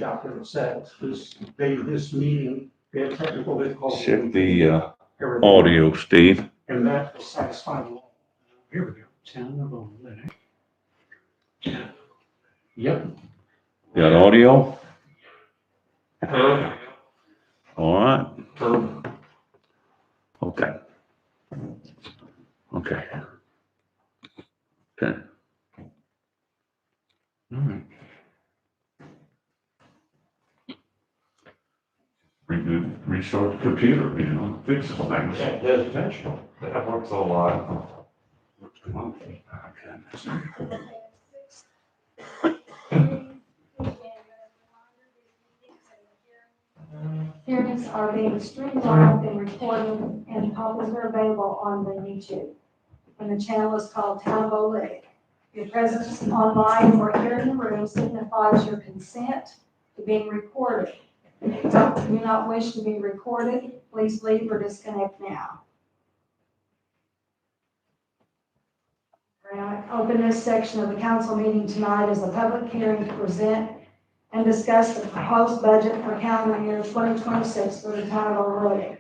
out there that says this meeting, we had technical difficulties. Check the Everything. audio, Steve. And that will satisfy the law. Here we go. Town of Oolitic. Yep. Got audio? Herb. All right. Herb. Okay. Okay. Okay. All right. Restart the computer, fix the things. Yeah, it does eventually. That works a lot. Hearings are being streamed live and recorded, and copies are available on the YouTube. And the channel is called Town of Oolitic. Your presence online or here in the room signifies your consent to being recorded. If you do not wish to be recorded, please leave or disconnect now. All right, open this section of the council meeting tonight as a public hearing to present and discuss the proposed budget for calendar year 2026 for the town of Oolitic.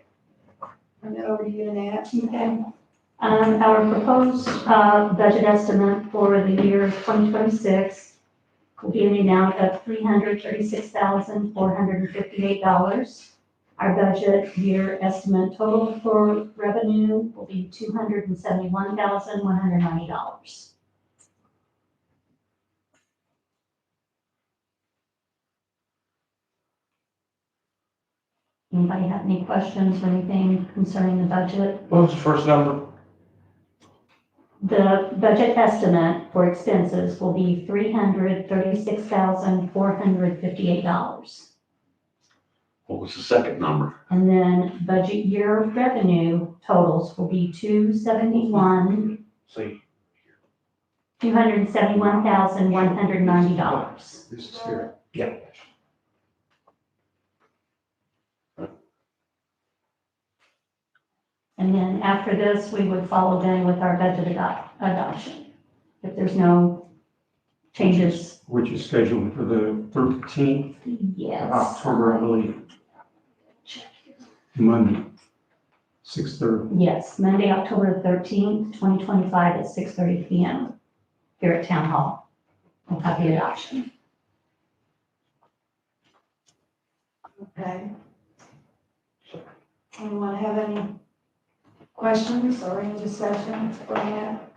Turn it over to you, Nanette. Okay. Our proposed budget estimate for the year 2026 will be in the amount of $336,458. Our budget year estimate total for revenue will be $271,190. Anybody have any questions or anything concerning the budget? What was the first number? The budget estimate for expenses will be $336,458. What was the second number? And then budget year revenue totals will be $271,190. This is here. Yeah. And then after this, we would follow then with our budget adoption. If there's no changes, Which is scheduled for the 13th of yes. October, I believe. Monday, 6:30. Yes, Monday, October 13th, 2025 at 6:30 PM here at Town Hall. We'll have the adoption. Okay. Anyone have any questions or any discussion for that?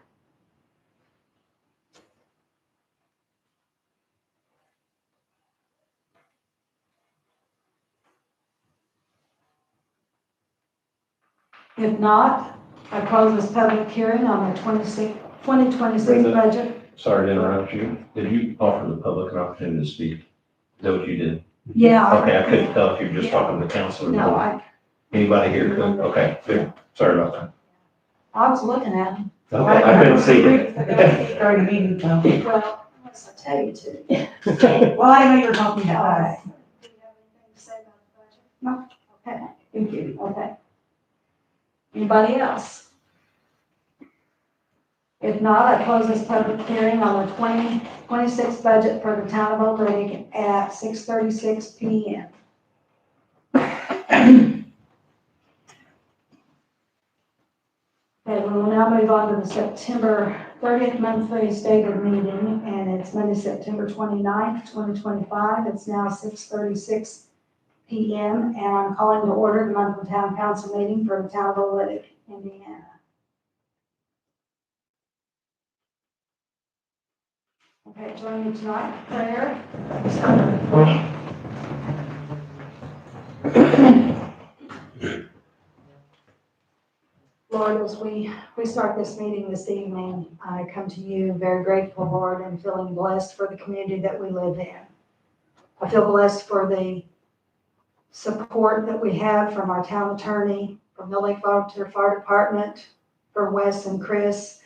If not, I close this public hearing on the 2026 budget. Sorry to interrupt you. Did you offer the public an opportunity to speak? Is that what you did? Yeah. Okay, I couldn't tell if you were just talking to the council or No, anybody here could. Okay, good. Sorry about that. I was looking at him. Okay, I couldn't see it. During the meeting, so. Well, unless I tell you to. Well, I know you're talking about us. Do you have anything to say about the budget? No. Okay, Thank you. okay. Anybody else? If not, I close this public hearing on the 2026 budget for the town of Oolitic at 6:36 PM. Okay, we will now move on to the September 30th monthly stated meeting, and it's Monday, September 29th, 2025. It's now 6:36 PM, and I'm calling to order the monthly town council meeting for the town of Oolitic, Indiana. Okay, joining me tonight, prayer. Lord, as we start this meeting this evening, I come to you very grateful, Lord, and feeling blessed for the community that we live in. I feel blessed for the support that we have from our town attorney, from the Lake Volunteer Fire Department, from Wes and Chris,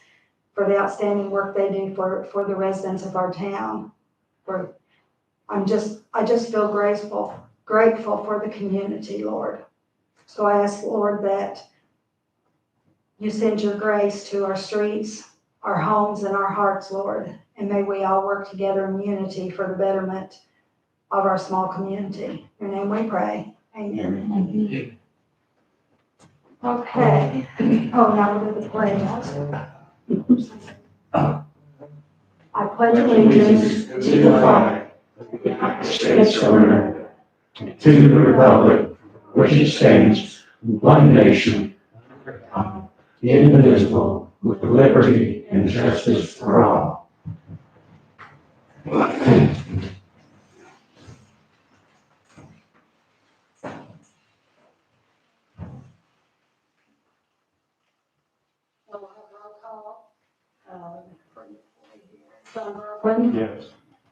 for the outstanding work they do for the residents of our town. I just feel grateful for the community, Lord. So I ask, Lord, that you send your grace to our streets, our homes, and our hearts, Lord. And may we all work together in unity for the betterment of our small community. In your name we pray. Amen. Okay. Oh, now we'll do the pledge. I pledge allegiance to the flag of the United States of America, To the republic which it stands, one nation, indivisible, with liberty and justice for all. We'll have roll call. John Berkeley, Yes.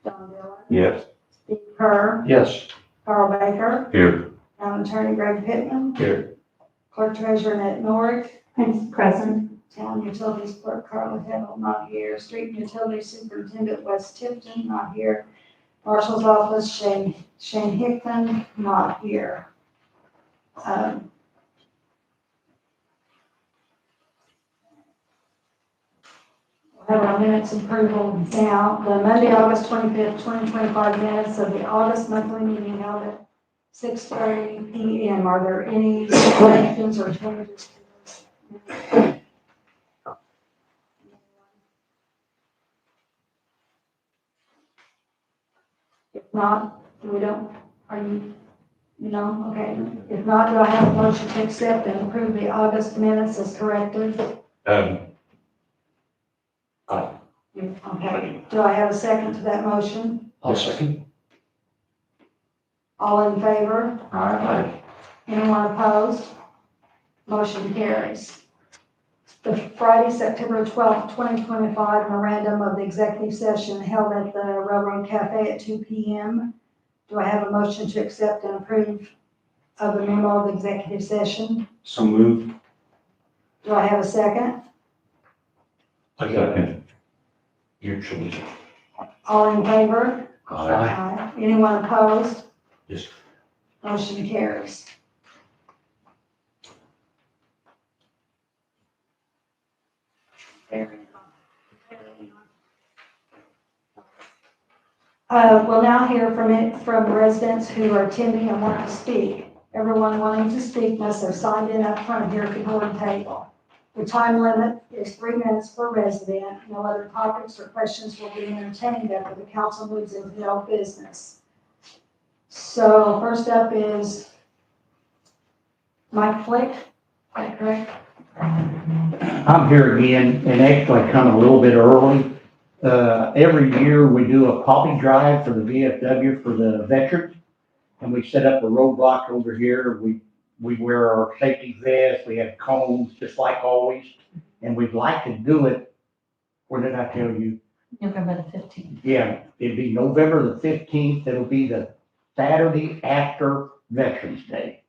Don Dillon, Yes. Steve Kerr, Yes. Carl Baker, Here. Town Attorney Greg Pittman, Here. Clerk Treasurer Annette Norick, And present. Town Utilities Clerk Carla Hill, not here, Street and Utilities Superintendent Wes Tipton, not here, Marshal's Office Shane Hickman, not here. We'll have our minutes approval now. The Monday, August 25th, 2025 minutes of the August monthly meeting held at 6:30 PM. Are there any corrections or changes to this? If not, we don't, are you, okay. If not, do I have a motion to accept and approve the August minutes as corrected? Okay, do I have a second to that motion? I'll second. All in favor? Aye. Anyone opposed? Motion carries. The Friday, September 12th, 2025 memorandum of the executive session held at the Railroad Cafe at 2 PM. Do I have a motion to accept and approve of the memo of the executive session? So moved. Do I have a second? Second. Your choice. All in favor? Aye. Aye. Anyone opposed? Yes. Motion carries. We'll now hear from residents who are attending and want to speak. Everyone wanting to speak must have signed in up front here at the board table. The time limit is 3 minutes per resident. No other topics or questions will be entertained after the council moves into no business. So first up is Mike Flick, is that correct? I'm here again and actually come a little bit early. Every year we do a poppy drive for the VFW for the veterans. And we set up a roadblock over here. We wear our safety vests, we have cones, just like always. And we'd like to do it, what did I tell you? November the 15th. Yeah, it'd be November the 15th. It'll be the Saturday after Veterans Day.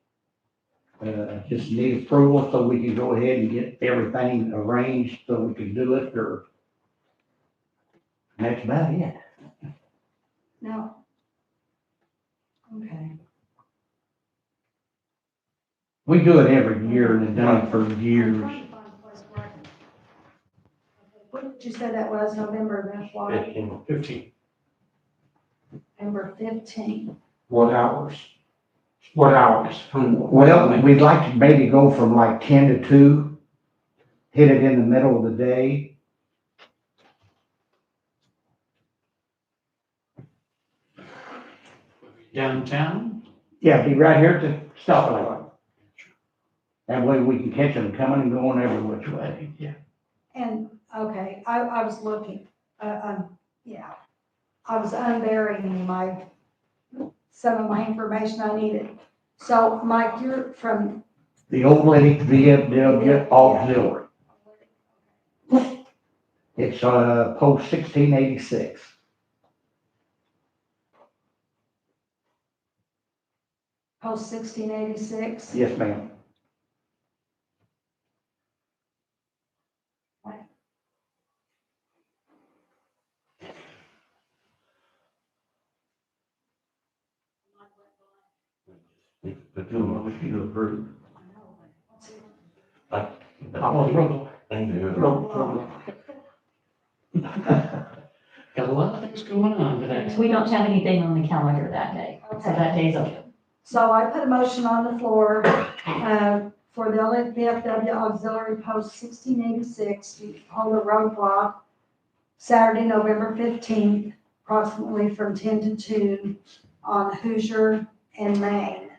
Just need approval so we can go ahead and get everything arranged so we can do it, or that's about it. No. Okay. We do it every year and have done it for years. What did you say that was, November, that's why? 15. November 15th. What hours? What hours? Well, we'd like to maybe go from like 10 to 2, hit it in the middle of the day. Downtown? Yeah, be right here at the stoplight. That way we can catch them coming and going every which way. Yeah. And, okay, I was looking, yeah. I was unburying some of my information I needed. So, Mike, you're from, The Oolitic VFW auxiliary. It's, post 1686. post 1686? Yes, ma'am. The two motion to approve. Roll. Thank you. Roll. Got a lot of things going on today. We don't have anything on the calendar that day, so Okay. that day's open. So I put a motion on the floor, for the VFW Auxiliary Post 1686 to hold a roadblock Saturday, November 15th, approximately from 10 to 2 on Hoosier and Main.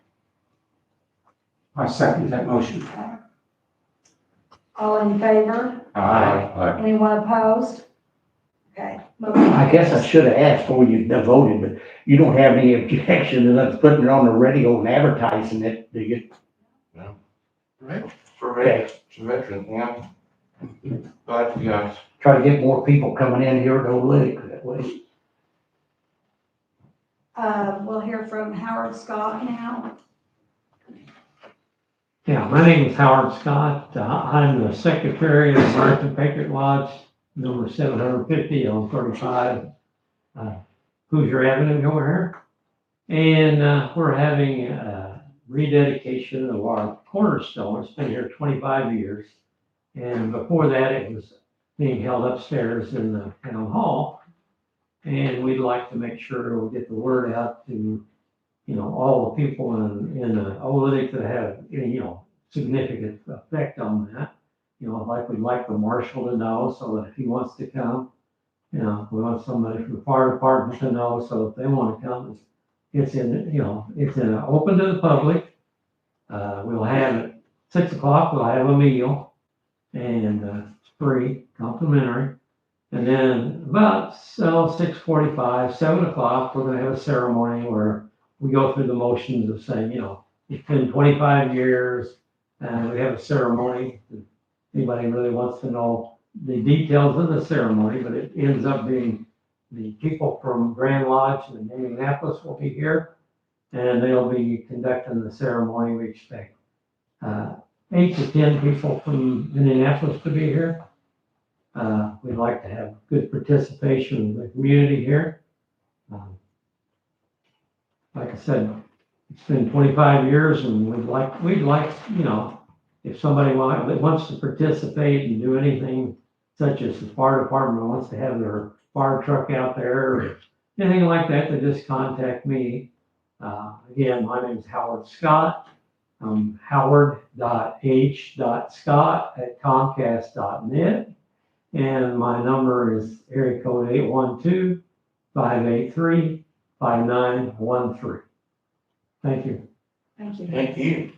I second that motion. All in favor? Aye. Anyone opposed? Okay. I guess I should have asked before you voted, but you don't have any objection to us putting it on the radio and advertising it, do you? Right. For Okay. veterans, yeah. Glad you guys. Try to get more people coming in here at Oolitic that way. We'll hear from Howard Scott now. Yeah, my name is Howard Scott. I'm the secretary of the American Patriot Lodge, number 750 on 35 Hoosier Avenue over here. And we're having a rededication of our cornerstone. It's been here 25 years. And before that, it was being held upstairs in the town hall. And we'd like to make sure we'll get the word out to, all the people in Oolitic that have, significant effect on that. Like we'd like the marshal to know so that if he wants to come, we want somebody from the fire department to know so if they want to come, it's open to the public. We'll have at 6 o'clock, we'll have a meal and it's free, complimentary. And then about 6:45, 7 o'clock, we're gonna have a ceremony where we go through the motions of saying, it's been 25 years, and we have a ceremony. If anybody really wants to know the details of the ceremony, but it ends up being the people from Grand Lodge and Indianapolis will be here, and they'll be conducting the ceremony. We expect 8 to 10 people from Indianapolis to be here. We'd like to have good participation in the community here. Like I said, it's been 25 years and we'd like, if somebody wants to participate and do anything such as the fire department wants to have their fire truck out there or anything like that, to just contact me. Again, my name is Howard Scott. I'm howard.h.scott@comcast.net. And my number is area code 812-583-5913. Thank you. Thank you. Thank you.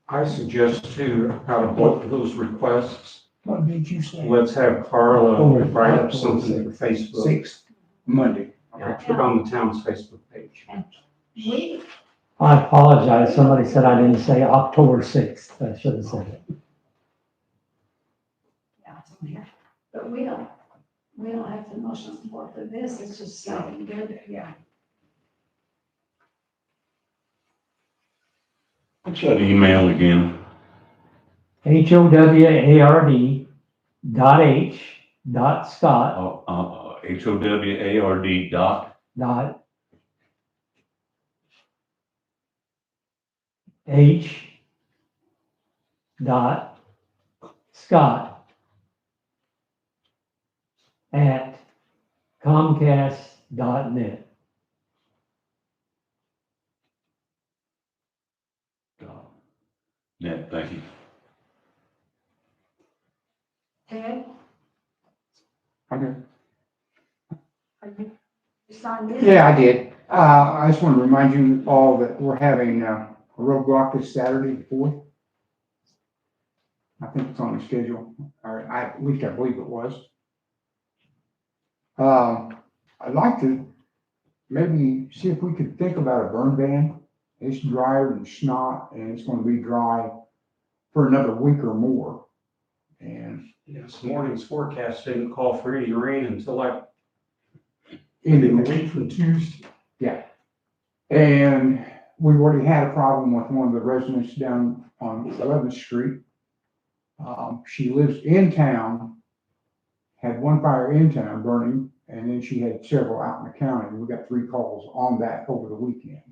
I suggest to, out of both of those requests, What did you say? let's have Carla write up something for Facebook. 6, Monday. Put it on the town's Facebook page. I apologize. Somebody said I didn't say October 6th. I should have said it. Yeah, it's on here. But we don't have to motion for this, it's just something good, yeah. What's that email again? HOWARD.H.Scott HOWARD dot H dot Scott at Comcast.net. Net, thank you. Ted, Okay. you signed this? Yeah, I did. I just want to remind you all that we're having a roadblock this Saturday, the 4th. I think it's on the schedule, or at least I believe it was. I'd like to maybe see if we could think about a burn ban. It's drier than snot, and it's going to be dry for another week or more. And This morning's forecast didn't call for any rain until like in a the week from Tuesday. And we've already had a problem with one of the residents down on 11th Street. She lives in town, had one fire in town burning, and then she had several out in the county. We got 3 calls on that over the weekend.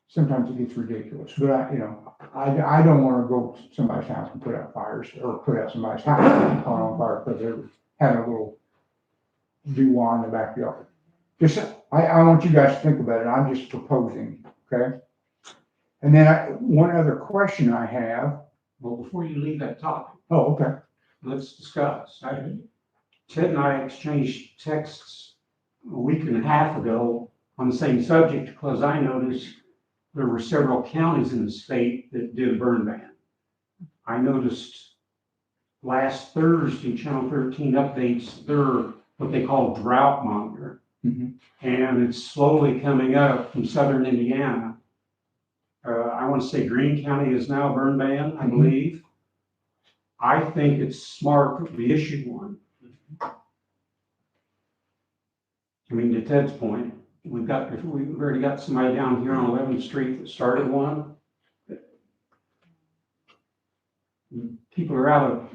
Sometimes it gets ridiculous, but I don't want to go to somebody's house and put out fires or put out somebody's house and caught on fire because had a little dewar in the backyard. Just, I want you guys to think about it, I'm just proposing, okay? And then one other question I have, Well, before you leave that topic, oh, okay, let's discuss. Ted and I exchanged texts a week and a half ago on the same subject because I noticed there were several counties in the state that did a burn ban. I noticed last Thursday, Channel 13 updates their, what they call drought monitor. Mhm. And it's slowly coming up from southern Indiana. I want to say Greene County is now burn ban, I Mhm. believe. I think it's smart that we issue one. I mean, to Ted's point, we've already got somebody down here on 11th Street that started one. People are out of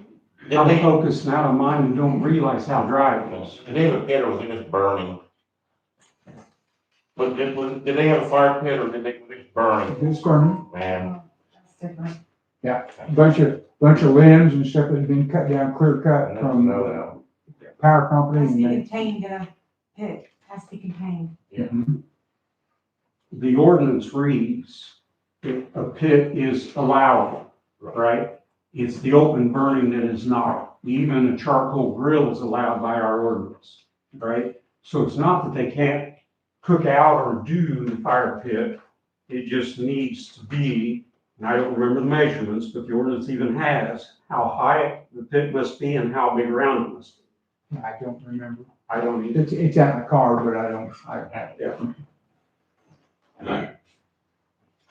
focus and out of mind and don't realize how dry it is. Did they have a pit or was it just burning? But did they have a fire pit or was it just burning? this burning, Man, That's different. bunch of limbs and stuff that had been cut down, clear I cut never from know the power company. Has to be And contained in a pit, has to be contained. Mhm. The ordinance reads, a pit is allowable, right? It's the open burning that is not. Even a charcoal grill is allowed by our ordinance, right? So it's not that they can't cook out or do the fire pit. It just needs to be, and I don't remember the measurements, but the ordinance even has how high the pit must be and how big around it must be. I don't remember. I don't either. It's out in the car, but I don't have it.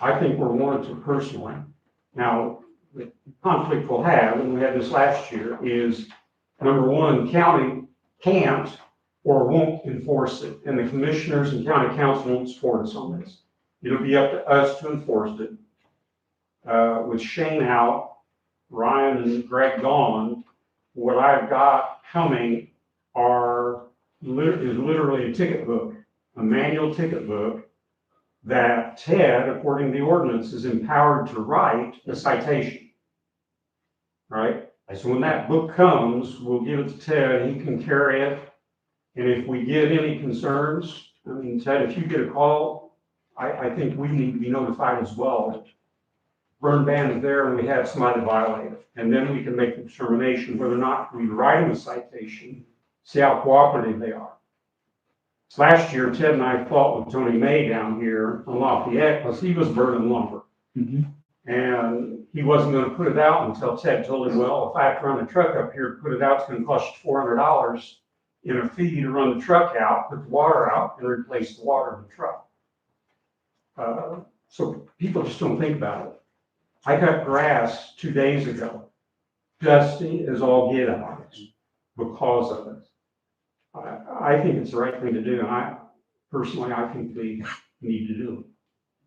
I think we're warranted personally. Now, the conflict we'll have, and we had this last year, is number one, county can't or won't enforce it, and the commissioners and county council won't support us on this. It'll be up to us to enforce it. With Shane out, Ryan and Greg gone, what I've got coming is literally a ticket book, a manual ticket book that Ted, according to the ordinance, is empowered to write a citation. Right? So when that book comes, we'll give it to Ted, he can carry it. And if we get any concerns, I mean, Ted, if you get a call, I think we need to be notified as well. Burn ban is there and we have somebody violate it. And then we can make the determination whether or not we write them a citation, see how cooperative they are. Last year, Ted and I fought with Tony May down here on Lafayette because he was burning lumber. Mhm. And he wasn't gonna put it out until Ted told him, well, if I have to run a truck up here to put it out, it's gonna cost you $400 in a fee to run the truck out, put the water out, and replace the water in the truck. So people just don't think about it. I cut grass 2 days ago, dusty as all get out because of it. I think it's the right thing to do, and I think we need to do it.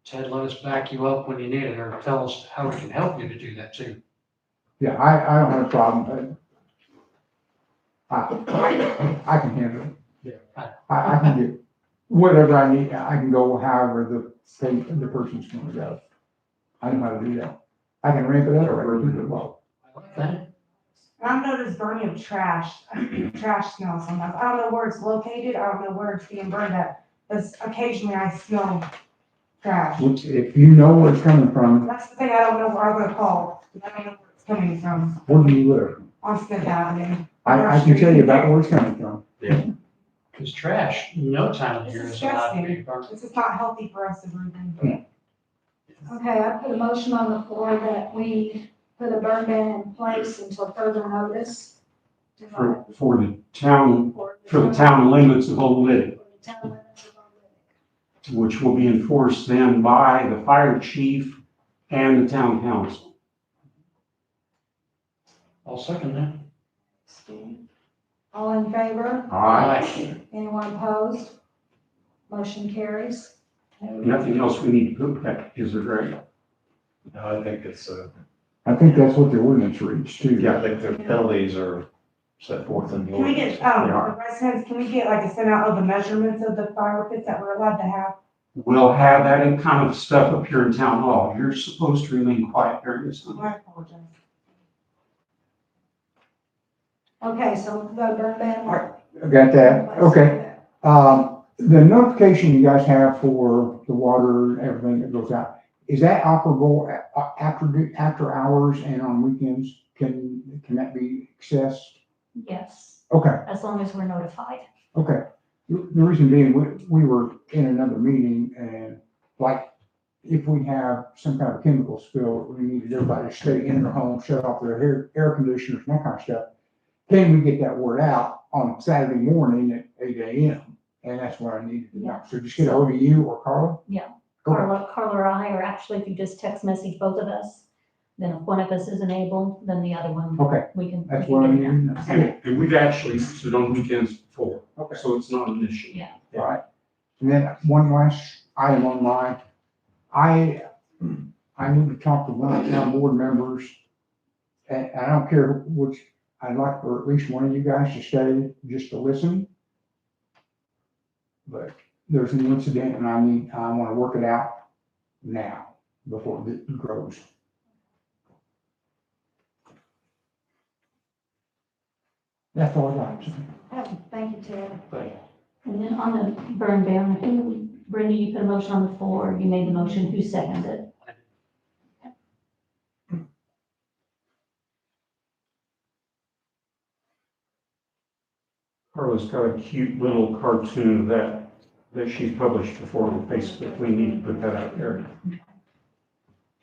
Ted, let us back you up when you need it, or tell us how we can help you to do that too. Yeah, I don't have a problem. I can handle it. Yeah. I can get whatever I need. I can go however the person's gonna go. I know how to do that. I can ramp it up or I can keep it low. I like that. I've noticed burning of trash, trash smell sometimes. I don't know where it's located, I don't know where it's being burned at, but occasionally I smell trash. If you know where it's coming from, That's the thing, I don't know where I'm gonna call, I don't know where it's coming from, where do you live? on Smith Avenue. I can tell you about where it's coming from. Because trash, no time of year is allowed to be burned. This is not healthy for us to breathe in. Okay, I put a motion on the floor that we put a burn ban in place until further notice. For the town limits of Oolitic, For the town limits of Oolitic. which will be enforced then by the fire chief and the town council. I'll second that. All in favor? Aye. Anyone opposed? Motion carries. Nothing else we need to put back, is there, Greg? No, I think it's, I think that's what the ordinance reads too. I think the penalties are set forth in the Can we ordinance. get, the residents, can we get like a send out of the measurements of the fire pits that we're allowed to have? We'll have that in kind of stuff up here in town hall. You're supposed to remain quiet during this time. I apologize. Okay, so the burn ban. I got that, okay. The notification you guys have for the water and everything that goes out, is that operable after hours and on weekends? Can that be accessed? Yes, Okay, as long as we're notified. okay. The reason being, we were in another meeting and like, if we have some kind of chemical spill, we needed everybody to stay in their home, shut off their air conditioners and that kind of stuff. Can we get that word out on Saturday morning at 8 AM? And that's what I needed to know. Yeah. So just get a hold of you or Carla? Yeah. Okay. Carla or I, or actually if you just text message both of us, then if one of us isn't able, then the other one, Okay, we can. that's we what I can needed get to it know. And we've actually used it on weekends before, Okay. so it's not an issue. Yeah. All right. And then one last item on mine. I need to talk to one of the town board members. And I don't care which, I'd like for at least one of you guys to stay just to listen. But there's an incident and I want to work it out now before it grows. That's all I got. Thank you, Ted. in. And then on the burn ban, Brenda, you put a motion on the floor, you made the motion, who seconded it? Carla's got a cute little cartoon that she's published before on Facebook. We need to put that out there.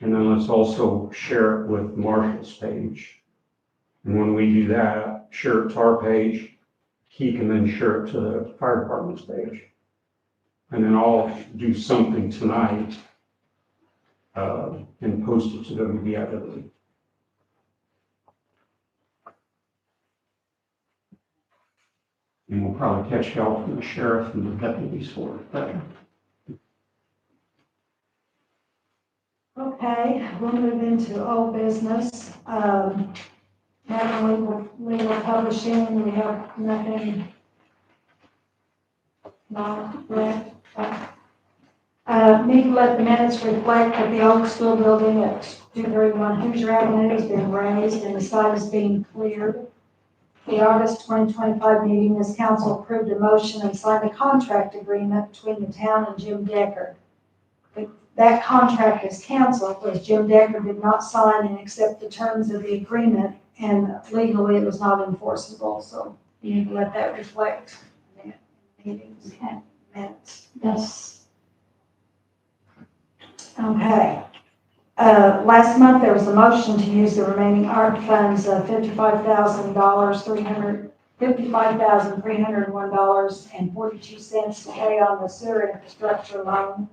And then let's also share it with Marshall's page. And when we do that, share it to our page. He can then share it to the fire department's page. And then I'll do something tonight, and post it to WBIW. And we'll probably catch help from the sheriff and the deputies for it. But Okay, we'll move into old business. Now legal publishing, we have nothing. Not correct. Need to let the minutes reflect that the old school building at 231 Hoosier Avenue has been raised and the site is being cleared. The August 2025 meeting, this council approved a motion and signed a contract agreement between the town and Jim Decker. That contract is canceled because Jim Decker did not sign and accept the terms of the agreement, and legally it was not enforceable, so you need to let that reflect in the meetings and minutes. Yes. Okay. Last month, there was a motion to use the remaining ARP funds of $55,301.42 to pay on the sewer infrastructure loan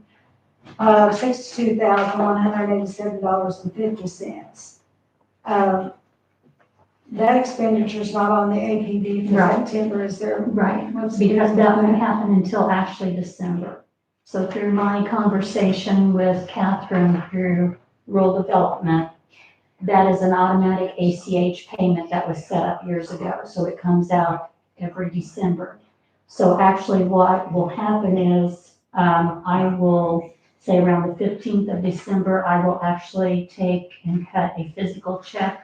of $62,187.50. That expenditure is not on the APD for Right. September, is there? Right, What's the because reason that for won't happen until actually December. So through my conversation with Catherine through rural development, that is an automatic ACH payment that was set up years ago, so it comes out every December. So actually what will happen is, I will say around the 15th of December, I will actually take and cut a physical check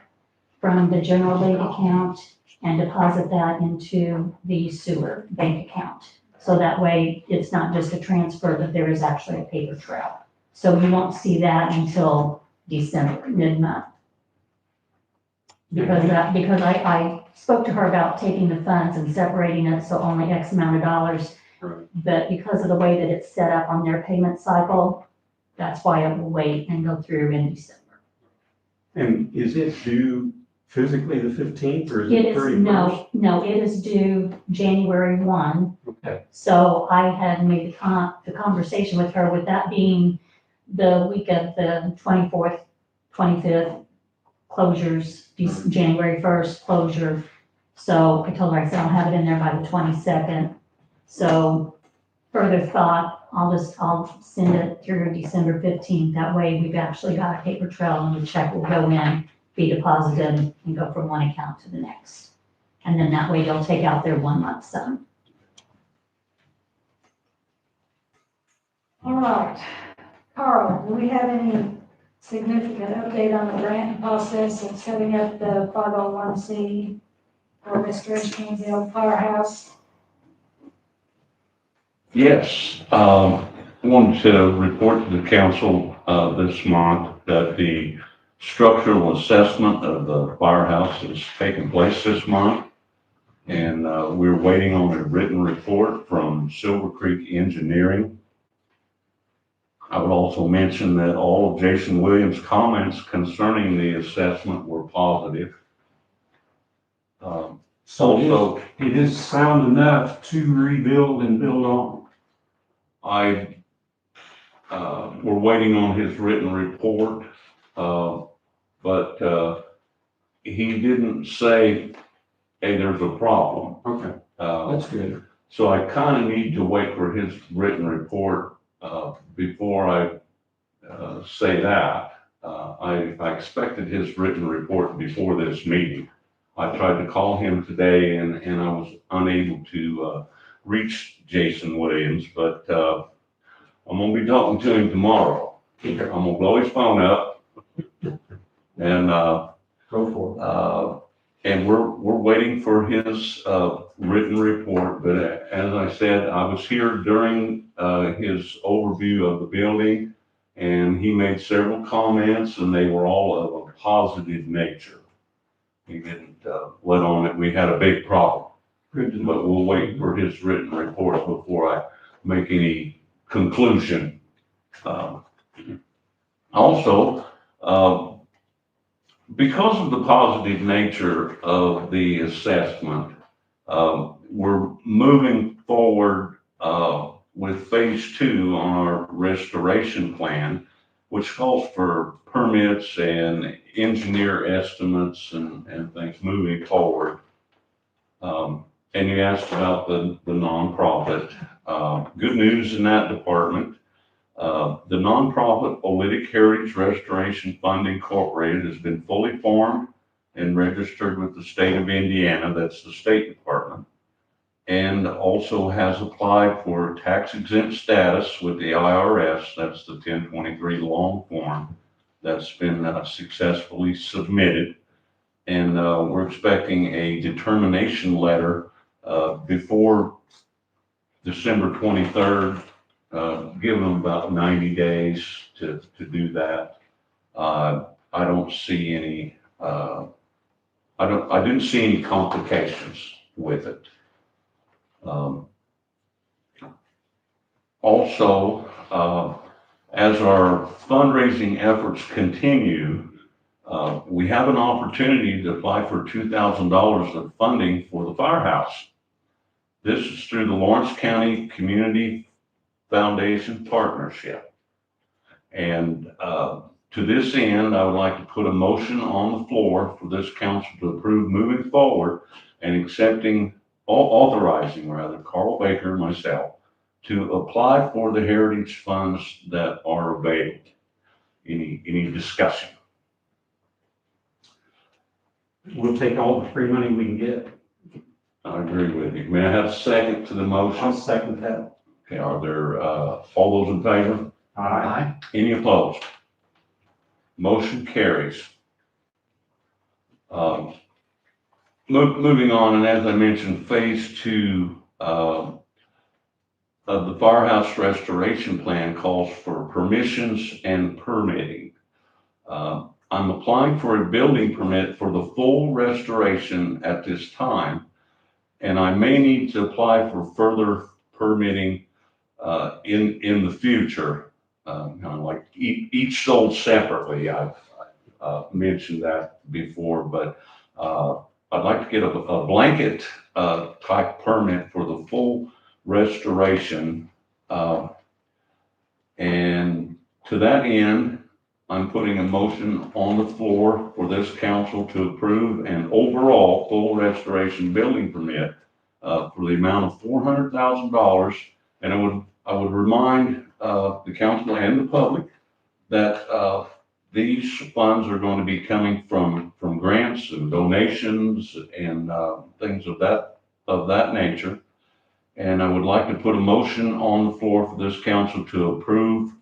from the general aid account and deposit that into the sewer bank account. So that way, it's not just a transfer, but there is actually a paper trail. So you won't see that until December, mid-month. Because I spoke to her about taking the funds and separating it, so only X amount of dollars. But because of the way that it's set up on their payment cycle, that's why it will wait and go through in December. And is it due physically the 15th or is It it is, 31st? no, it is due January 1. Okay. So I had made the conversation with her, with that being the week of the 24th, 25th closures, January 1st closure. So I told her, I said, I'll have it in there by the 22nd. So further thought, I'll send it through December 15th. That way we've actually got a paper trail and the check will go in, be deposited and go from one account to the next. And then that way they'll take out their 1 month sum. All right. Carl, do we have any significant update on the grant process and setting up the 501c? for restoration of the old firehouse. Yes, I wanted to report to the council, this month that the structural assessment of the firehouse has taken place this month. And, we're waiting on a written report from Silver Creek Engineering. I would also mention that all of Jason Williams' comments concerning the assessment were positive. So Also, it is sound enough to rebuild and build on. we're waiting on his written report, but he didn't say, hey, there's a problem. Okay, that's good. So I kind of need to wait for his written report, before I, say that. I expected his written report before this meeting. I tried to call him today and I was unable to, reach Jason Williams, but, I'm gonna be talking to him tomorrow. I'm gonna blow his phone up and, Go for it. and we're waiting for his, written report, but as I said, I was here during, his overview of the building, and he made several comments, and they were all of a positive nature. He didn't, let on that we had a big problem, Good to know. but we'll wait for his written report before I make any conclusion. Also, because of the positive nature of the assessment, we're moving forward, with phase 2 on our restoration plan, which calls for permits and engineer estimates and things moving forward. And you asked about the nonprofit. Good news in that department. The nonprofit Oolitic Heritage Restoration Fund Incorporated has been fully formed and registered with the state of Indiana, that's the State Department, and also has applied for tax exempt status with the IRS, that's the 1023 long form that's been successfully submitted. And we're expecting a determination letter before December 23rd. Give them about 90 days to do that. I don't see any, I didn't see any complications with it. Also, as our fundraising efforts continue, we have an opportunity to apply for $2,000 of funding for the firehouse. This is through the Lawrence County Community Foundation Partnership. And to this end, I would like to put a motion on the floor for this council to approve moving forward and authorizing Carl Baker and myself to apply for the heritage funds that are available. Any discussion? We'll take all the free money we can get. I agree with you. May I have a second to the I'll motion? second that. Okay, are there, all those in favor? Aye. Any opposed? Motion carries. Moving on, and as I mentioned, phase 2 of the firehouse restoration plan calls for permissions and permitting. I'm applying for a building permit for the full restoration at this time, and I may need to apply for further permitting in the future. Kind of like each sold separately. I've mentioned that before, but I'd like to get a blanket type permit for the full restoration. And to that end, I'm putting a motion on the floor for this council to approve an overall full restoration building permit for the amount of $400,000. And I would remind the council and the public that these funds are going to be coming from grants and donations and things of that nature. And I would like to put a motion on the floor for this council to approve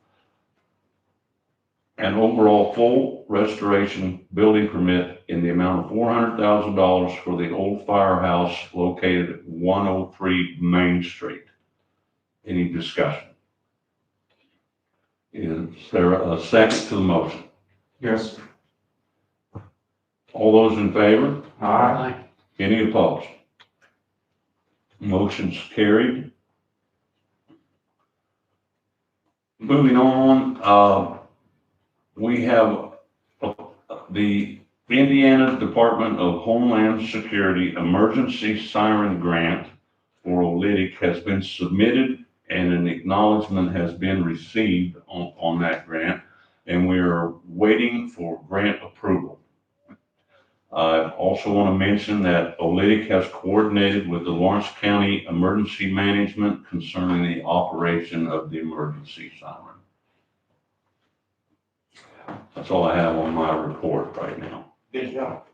an overall full restoration building permit in the amount of $400,000 for the old firehouse located at 103 Main Street. Any discussion? Is there a second to the motion? Yes. All those in favor? Aye. Any opposed? Motion's carried. Moving on, we have the Indiana Department of Homeland Security Emergency Siren Grant for Oolitic has been submitted and an acknowledgement has been received on that grant, and we are waiting for grant approval. I also want to mention that Oolitic has coordinated with the Lawrence County Emergency Management concerning the operation of the emergency siren. That's all I have on my report right now. Good job.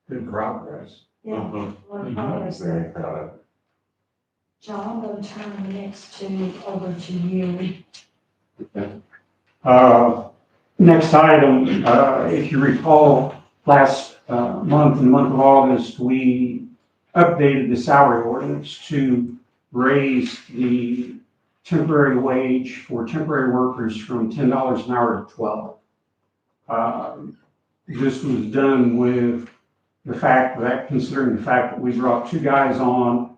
Good progress. Yeah, Mhm. we're progress there. Very proud of it. John, I'm gonna turn the next two over to you. Next item, if you recall, last month, in the month of August, we updated the salary ordinance to raise the temporary wage for temporary workers from $10 an hour to $12. This was done with the fact that, considering the fact that we brought two guys on,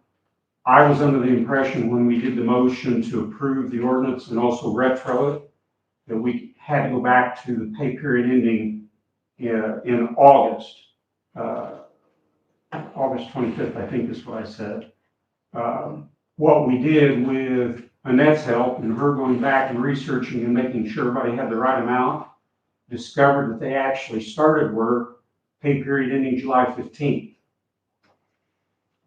I was under the impression when we did the motion to approve the ordinance and also retro it, that we had to go back to the pay period ending in August. August 25th, I think is what I said. What we did with Annette's help and her going back and researching and making sure everybody had the right amount, discovered that they actually started work pay period ending July 15th.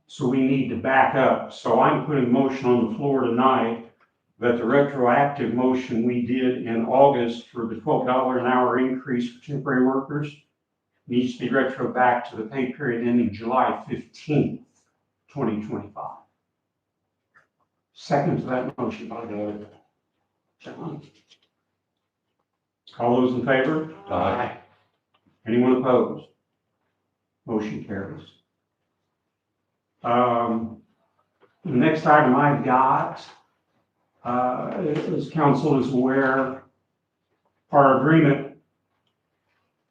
So we need to back up. So I'm putting a motion on the floor tonight that the retroactive motion we did in August for the $12 an hour increase for temporary workers needs to be retro back to the pay period ending July 15th, 2025. Second to that motion. John. All those in favor? Aye. Anyone opposed? Motion carries. The next item I've got, as council is aware, our agreement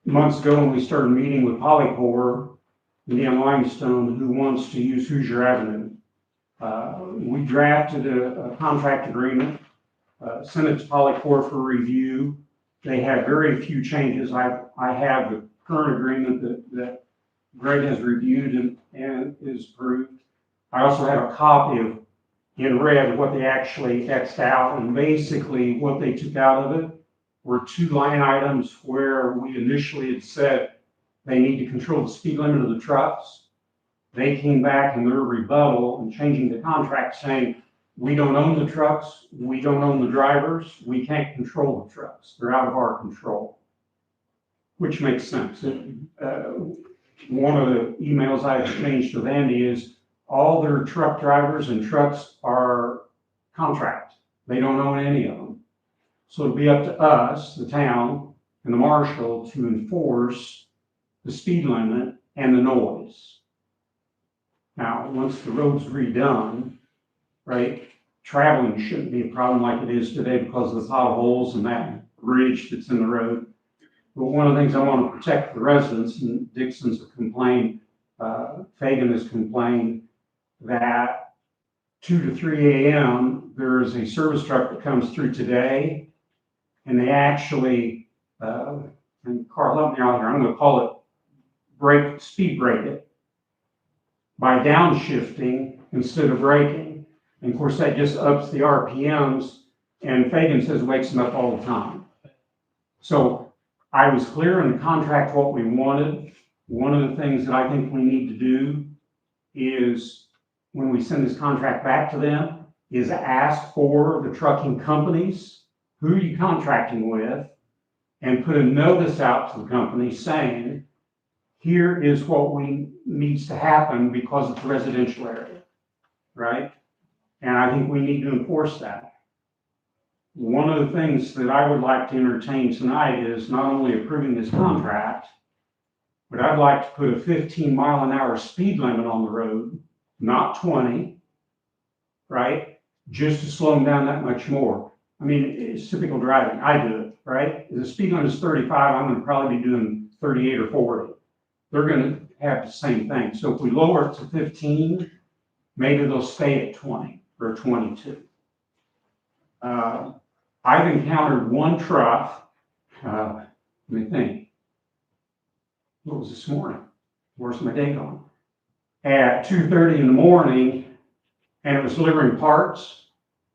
months ago when we started meeting with Polycor, Indiana Limestone, who wants to use Hoosier Avenue. We drafted a contract agreement, sent it to Polycor for review. They have very few changes. I have the current agreement that Greg has reviewed and is approved. I also have a copy of, in red, what they actually Xed out, and basically what they took out of it were two line items where we initially had said they need to control the speed limit of the trucks. They came back in their rebuttal and changing the contract saying, we don't own the trucks, we don't own the drivers, we can't control the trucks, they're out of our control. Which makes sense. One of the emails I exchanged with Andy is all their truck drivers and trucks are contract. They don't own any of them. So it'll be up to us, the town, and the marshal to enforce the speed limit and the noise. Now, once the road's redone, right, traveling shouldn't be a problem like it is today because of the potholes and that ridge that's in the road. But one of the things I want to protect the residents, and Dixon's complained, Fagan has complained that 2 to 3 a.m., there is a service truck that comes through today, and they actually, and Carl, help me out here, I'm going to call it speed brake it by downshifting instead of braking. And of course, that just ups the RPMs, and Fagan says wakes them up all the time. So I was clear in the contract what we wanted. One of the things that I think we need to do is, when we send this contract back to them, is ask for the trucking companies, who are you contracting with, and put a notice out to the company saying, here is what needs to happen because it's a residential area, right? And I think we need to enforce that. one of the things that I would like to entertain tonight is not only approving this contract, but I'd like to put a 15-mile-an-hour speed limit on the road, not 20, right? Just to slow them down that much more. I mean, it's typical driving. I do it, right? If the speed limit is 35, I'm gonna probably be doing 38 or 40. They're gonna have the same thing. So if we lower it to 15, maybe they'll stay at 20 or 22. I've encountered one truck, let me think. What was this morning? Where's my day gone? At 2:30 in the morning, and it was delivering parts,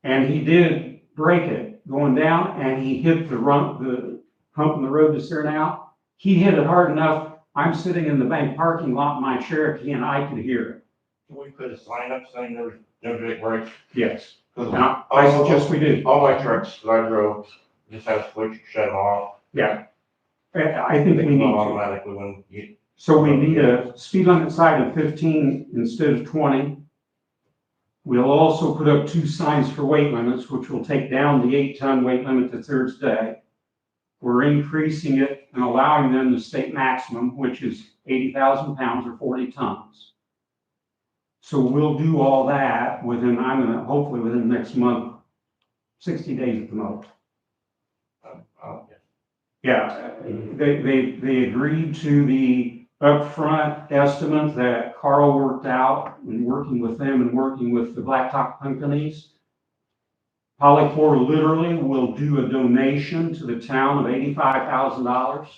and he did break it going down, and he hit the hump in the road that's there now. He hit it hard enough. I'm sitting in the bank parking lot in my Cherokee, and I could hear it. Can we put a sign up saying there's no big brakes? Yes. Cause Now, I suggest we do. all my trucks that I drove just have switch, shut them off. Yeah. I think They we come need on to. automatically when you, So we need a speed limit sign of 15 instead of 20. We'll also put up 2 signs for weight limits, which will take down the 8-ton weight limit that's there today. We're increasing it and allowing them the state maximum, which is 80,000 pounds or 40 tons. So we'll do all that within, hopefully within the next month, 60 days at the most. Yeah, they agreed to the upfront estimate that Carl worked out in working with them and working with the blacktop companies. Polycor literally will do a donation to the town of $85,000.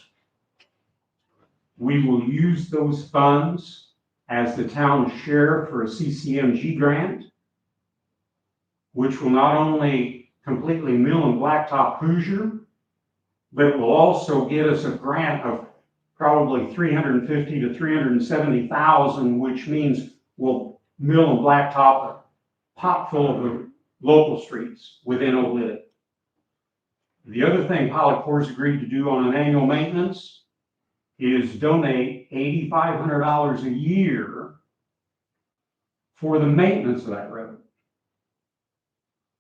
We will use those funds as the town share for a CCMG grant, which will not only completely mill and blacktop Hoosier, but it will also get us a grant of probably 350 to 370,000, which means we'll mill and blacktop a pot full of the local streets within Oolitic. The other thing Polycor's agreed to do on an annual maintenance is donate $8,500 a year for the maintenance of that road.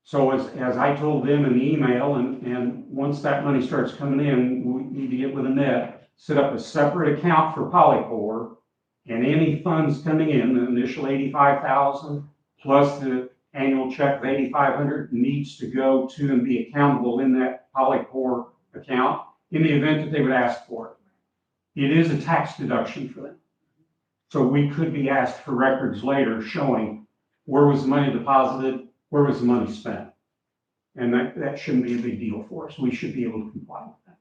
So as I told them in the email, and once that money starts coming in, we need to get with Annette, set up a separate account for Polycor, and any funds coming in, the initial 85,000 plus the annual check of 8,500 needs to go to and be accountable in that Polycor account in the event that they would ask for it. It is a tax deduction for them. So we could be asked for records later showing where was the money deposited, where was the money spent? And that shouldn't be a big deal for us. We should be able to comply with that.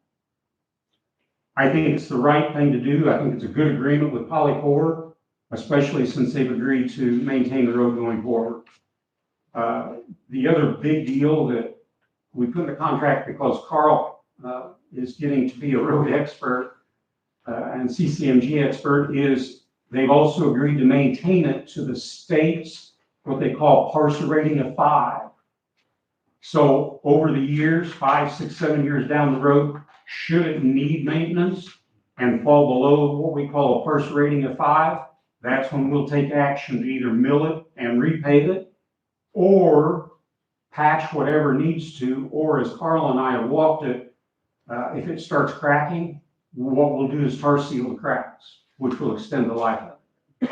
I think it's the right thing to do. I think it's a good agreement with Polycor, especially since they've agreed to maintain the road going forward. The other big deal that we put in the contract, because Carl is getting to be a road expert and CCMG expert, is they've also agreed to maintain it to the state's what they call parcel rating of 5. So over the years, 5, 6, 7 years down the road, should it need maintenance and fall below what we call a parcel rating of 5, that's when we'll take action to either mill it and repave it, or patch whatever needs to, or as Carl and I have walked it, if it starts cracking, what we'll do is tar seal the cracks, which will extend the life of it.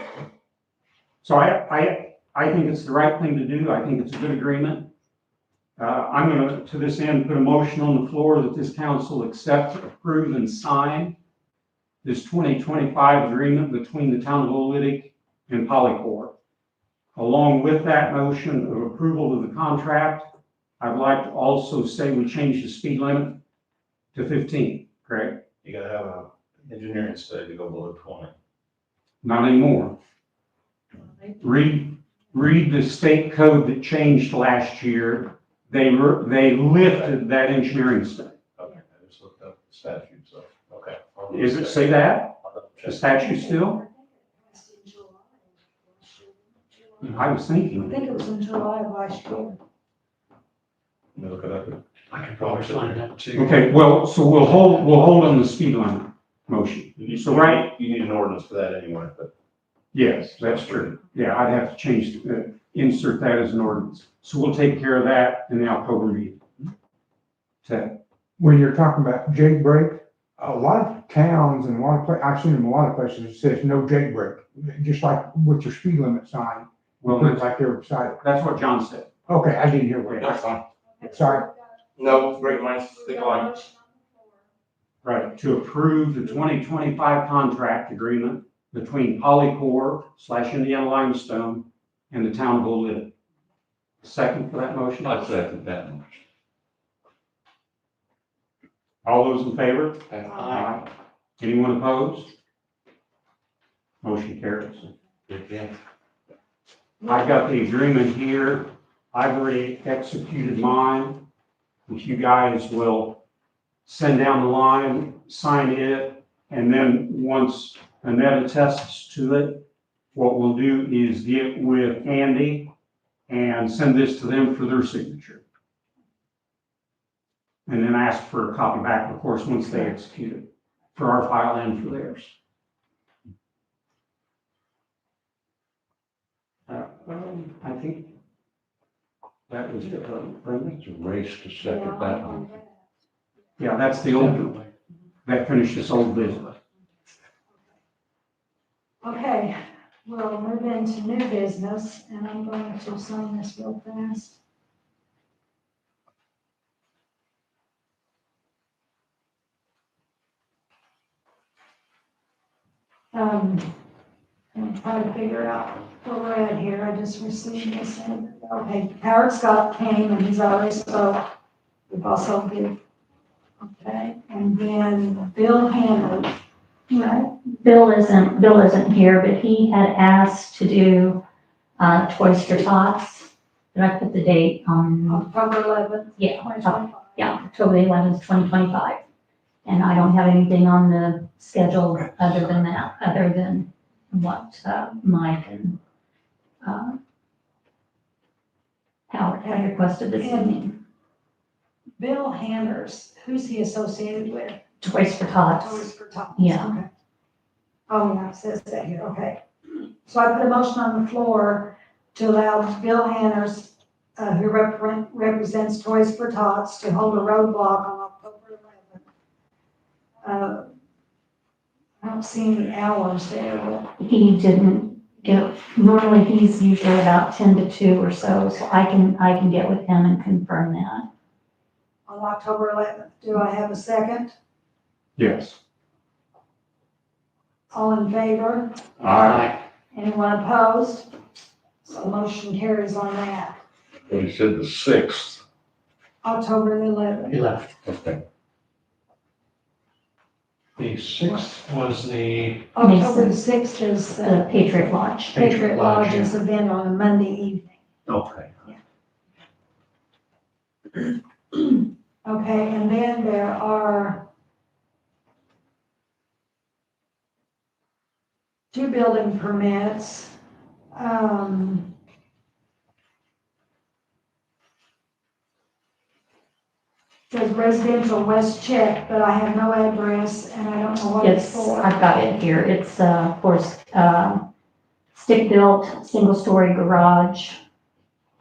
So I think it's the right thing to do. I think it's a good agreement. I'm going to this end, put a motion on the floor that this council accept, approve, and sign this 2025 agreement between the town of Oolitic and Polycor. Along with that motion of approval of the contract, I'd like to also say we change the speed limit to 15, correct? You gotta have a engineering study to go below 20. Not anymore. Read the state code that changed last year. They lifted that engineering study. Okay, I just looked up the statute, so, okay. Does it say that? The statute still? I was I thinking. think it was in July of last year. Let me look it up. I could probably find that too. Okay, well, so we'll hold on the speed limit motion. So right, You need an ordinance for that anyway, but. yes, that's true. Yeah, I'd have to change, insert that as an ordinance. So we'll take care of that in the October meeting. to, When you're talking about jake break, a lot of towns and a lot of I've seen in a lot of places, it says no jake break, just like with your speed limit sign. well, Put it right there beside it. that's what John said. Okay, I didn't hear what That's fine. Sorry. No, great minds think alike. Right, to approve the 2025 contract agreement between Polycore / Indiana Limestone and the town of Oolitic. Second for that motion? I second that. All those in favor? Aye. Anyone opposed? Motion carries. Yeah. I've got the agreement here. I've already executed mine. If you guys will send down the line, sign it, and then once Annette attests to it, what we'll do is get with Andy and send this to them for their signature. And then ask for a copy back, of course, once they execute it, for our file and for theirs. I think that was it, Brenda. It's a race to second that one. Yeah, that's the old one. That finished this old business. Okay, we'll move into new business, and I'm going to sign this real fast. I'm trying to figure out where we're at here. I just received this. Okay, Howard Scott came and he's already spoke. We've also did, okay, and then Bill Hammond. Right. Bill isn't here, but he had asked to do, Toys for Tots. Did I put the date on? October 11th, Yeah, 2025. yeah, October 11th, 2025. And I don't have anything on the schedule other than that, other than what, Mike and, Howard had requested this evening. Bill Hammers, who's he associated with? Toys for Tots. Toys for Tots. Yeah. Okay. Oh, yeah, it says that here, okay. So I put a motion on the floor to allow Bill Hammers, who represents Toys for Tots, to hold a roadblock on October 11th. I don't see any hours there, but He didn't give, normally he's usually about 10 to 2 or so I can get with him and confirm that. on October 11th. Do I have a second? Yes. All in favor? Aye. Anyone opposed? So motion carries on that. But he said the 6th. October the 11th. He left. Okay. The 6th was the, October the 6th is The Patriot Lodge. Patriot Lodge's event on a Monday evening. Okay. Okay, and then there are 2 building permits. Says residential West Check, but I have no address and I don't know what it's for. I've got it here. It's, of course, stick-built, single-story garage,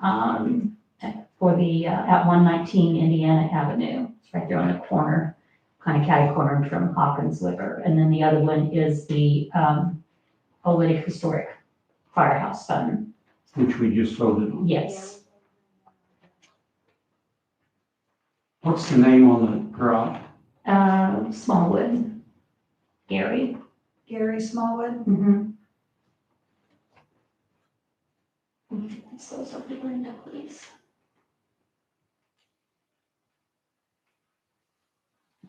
for the, at 119 Indiana Avenue. It's right there on the corner, kind of catty-cornered from Hawkins Liquor. And then the other one is the, Oolitic Historic Firehouse Fund. Which we just voted on. Yes. What's the name on the garage? Smallwood. Gary. Gary Smallwood. Mm-hmm. Those up to Brenda, please.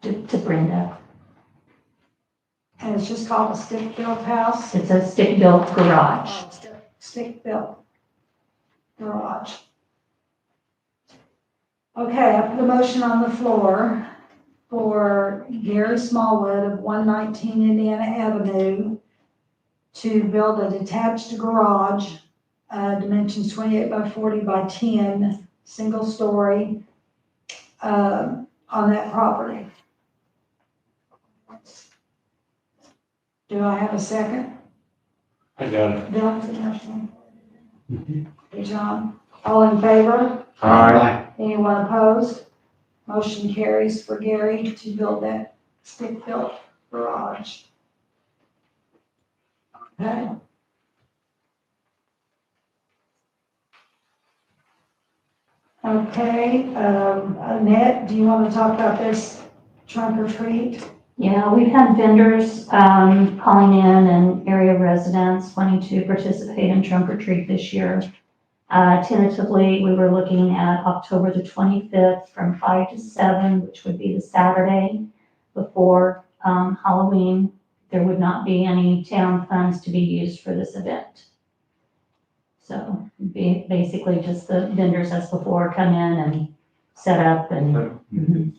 To Brenda. And it's just called a stick-built house. It's a stick-built garage. Oh, stick-built garage. Okay, I put a motion on the floor for Gary Smallwood of 119 Indiana Avenue to build a detached garage, dimensions 28 by 40 by 10, single story, on that property. Do I have a second? I got it. Bill, Hey, John, all in favor? Aye. Anyone opposed? Motion carries for Gary to build that stick-built garage. Okay. Okay, Annette, do you want to talk about this trunk or treat? Yeah, we've had vendors, calling in and area residents wanting to participate in trunk or treat this year. Tentatively, we were looking at October the 25th from 5 to 7, which would be the Saturday before, Halloween. There would not be any town funds to be used for this event. So basically just the vendors as before come in and set up and. Mhm.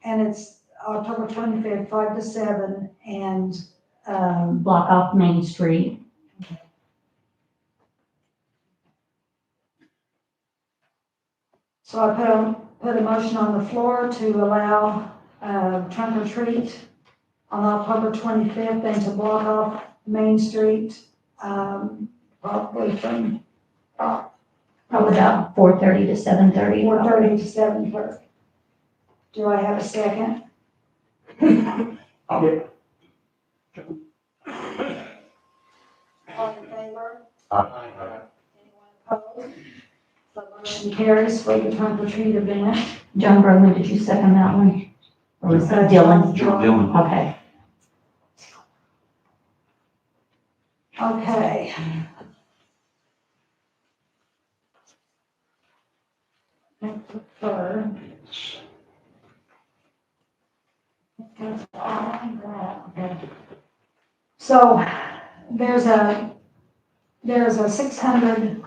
And it's October 25th, 5 to 7, and, Block off Main Street. so I put a motion on the floor to allow, trunk or treat on October 25th and to block off Main Street, probably from Probably about 4:30 to 7:30. 4:30 to 7:30. Do I have a second? All in favor? Anyone opposed? So motion carries for the trunk or treat event. John Bromley, did you second that one? Or was that Dylan? Dylan. Okay. Okay. Third. So there's a $600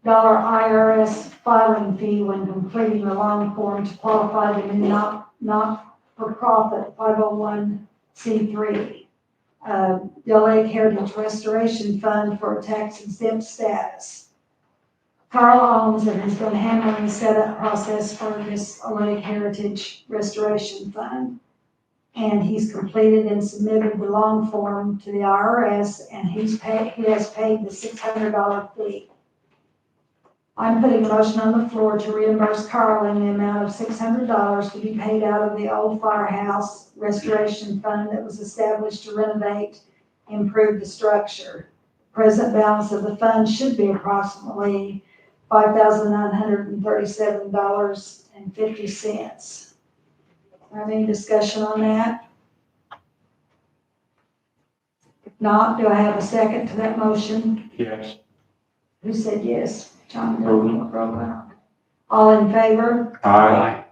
IRS filing fee when completing the long form to qualify the new not-for-profit 501c3. Del Lake Heritage Restoration Fund for tax exempt status. Carl owns and has been handling the setup process for this Oolitic Heritage Restoration Fund. And he's completed and submitted the long form to the IRS, and he has paid the $600 fee. I'm putting a motion on the floor to reimburse Carl in the amount of $600 to be paid out of the old firehouse restoration fund that was established to renovate, improve the structure. Present balance of the fund should be approximately $5,937.50. Have any discussion on that? If not, do I have a second to that motion? Yes. Who said yes? John Brogan. All in favor? Aye.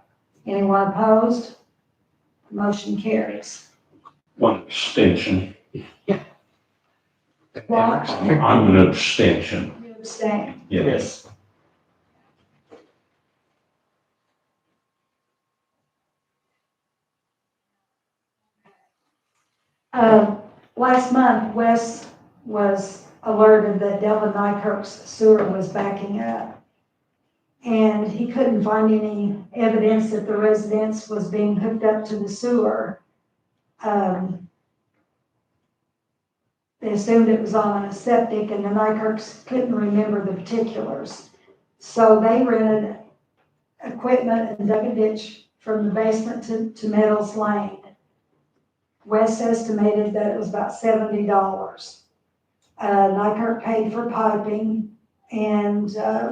Anyone opposed? Motion carries. One abstention. What? I'm an abstention. You abstain. Yes. Last month, Wes was alerted that Delvin Nykirk's sewer was backing up. And he couldn't find any evidence that the residence was being hooked up to the sewer. They assumed it was on a septic, and the Nykirks couldn't remember the particulars. So they rented equipment and dug a ditch from the basement to Meadows Lane. Wes estimated that it was about $70. Nykirk paid for piping, and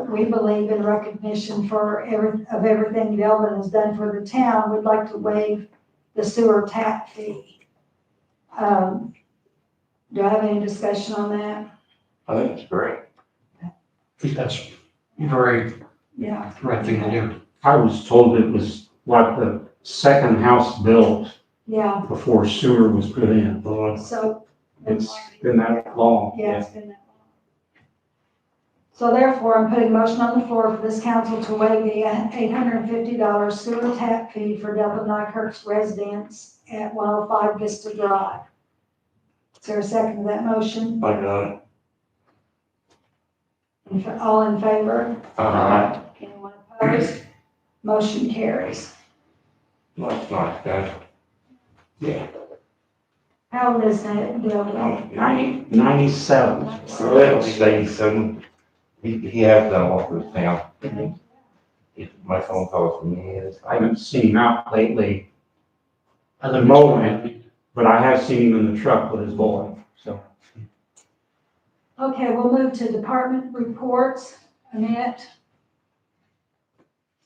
we believe in recognition for everything Delvin has done for the town, we'd like to waive the sewer tap fee. Do I have any discussion on that? I think it's great. I think that's very Yeah. right thing to do. I was told it was like the second house built Yeah, before sewer was put in. so. It's been that long. Yeah, it's been that long. So therefore, I'm putting a motion on the floor for this council to waive the $850 sewer tap fee for Delvin Nykirk's residence at 105 Vista Drive. Is there a second to that motion? I got it. All in favor? Uh, Anyone opposed? Motion carries. That's nice, guys. Yeah. How old is that Delvin? 97. Well, he's 87. He has done a lot for the town. My phone calls from me is. I haven't seen him out lately, I live in Mowing. but I have seen him in the truck with his boy, so. Okay, we'll move to department reports. Annette?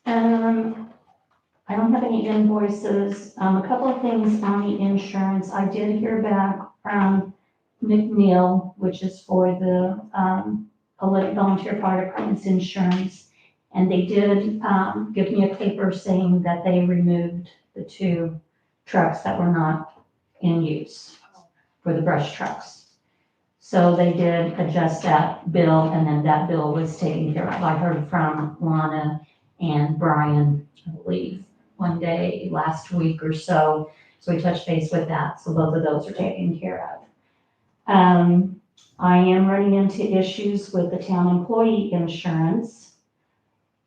I don't have any invoices. A couple of things on the insurance. I did hear back from McNeil, which is for the, Oolitic Volunteer Fire Department's insurance. And they did, give me a paper saying that they removed the 2 trucks that were not in use for the brush trucks. So they did adjust that bill, and then that bill was taken care of. I heard from Lana and Brian, I believe, one day last week or so. So we touched base with that. So both of those are taken care of. I am running into issues with the town employee insurance.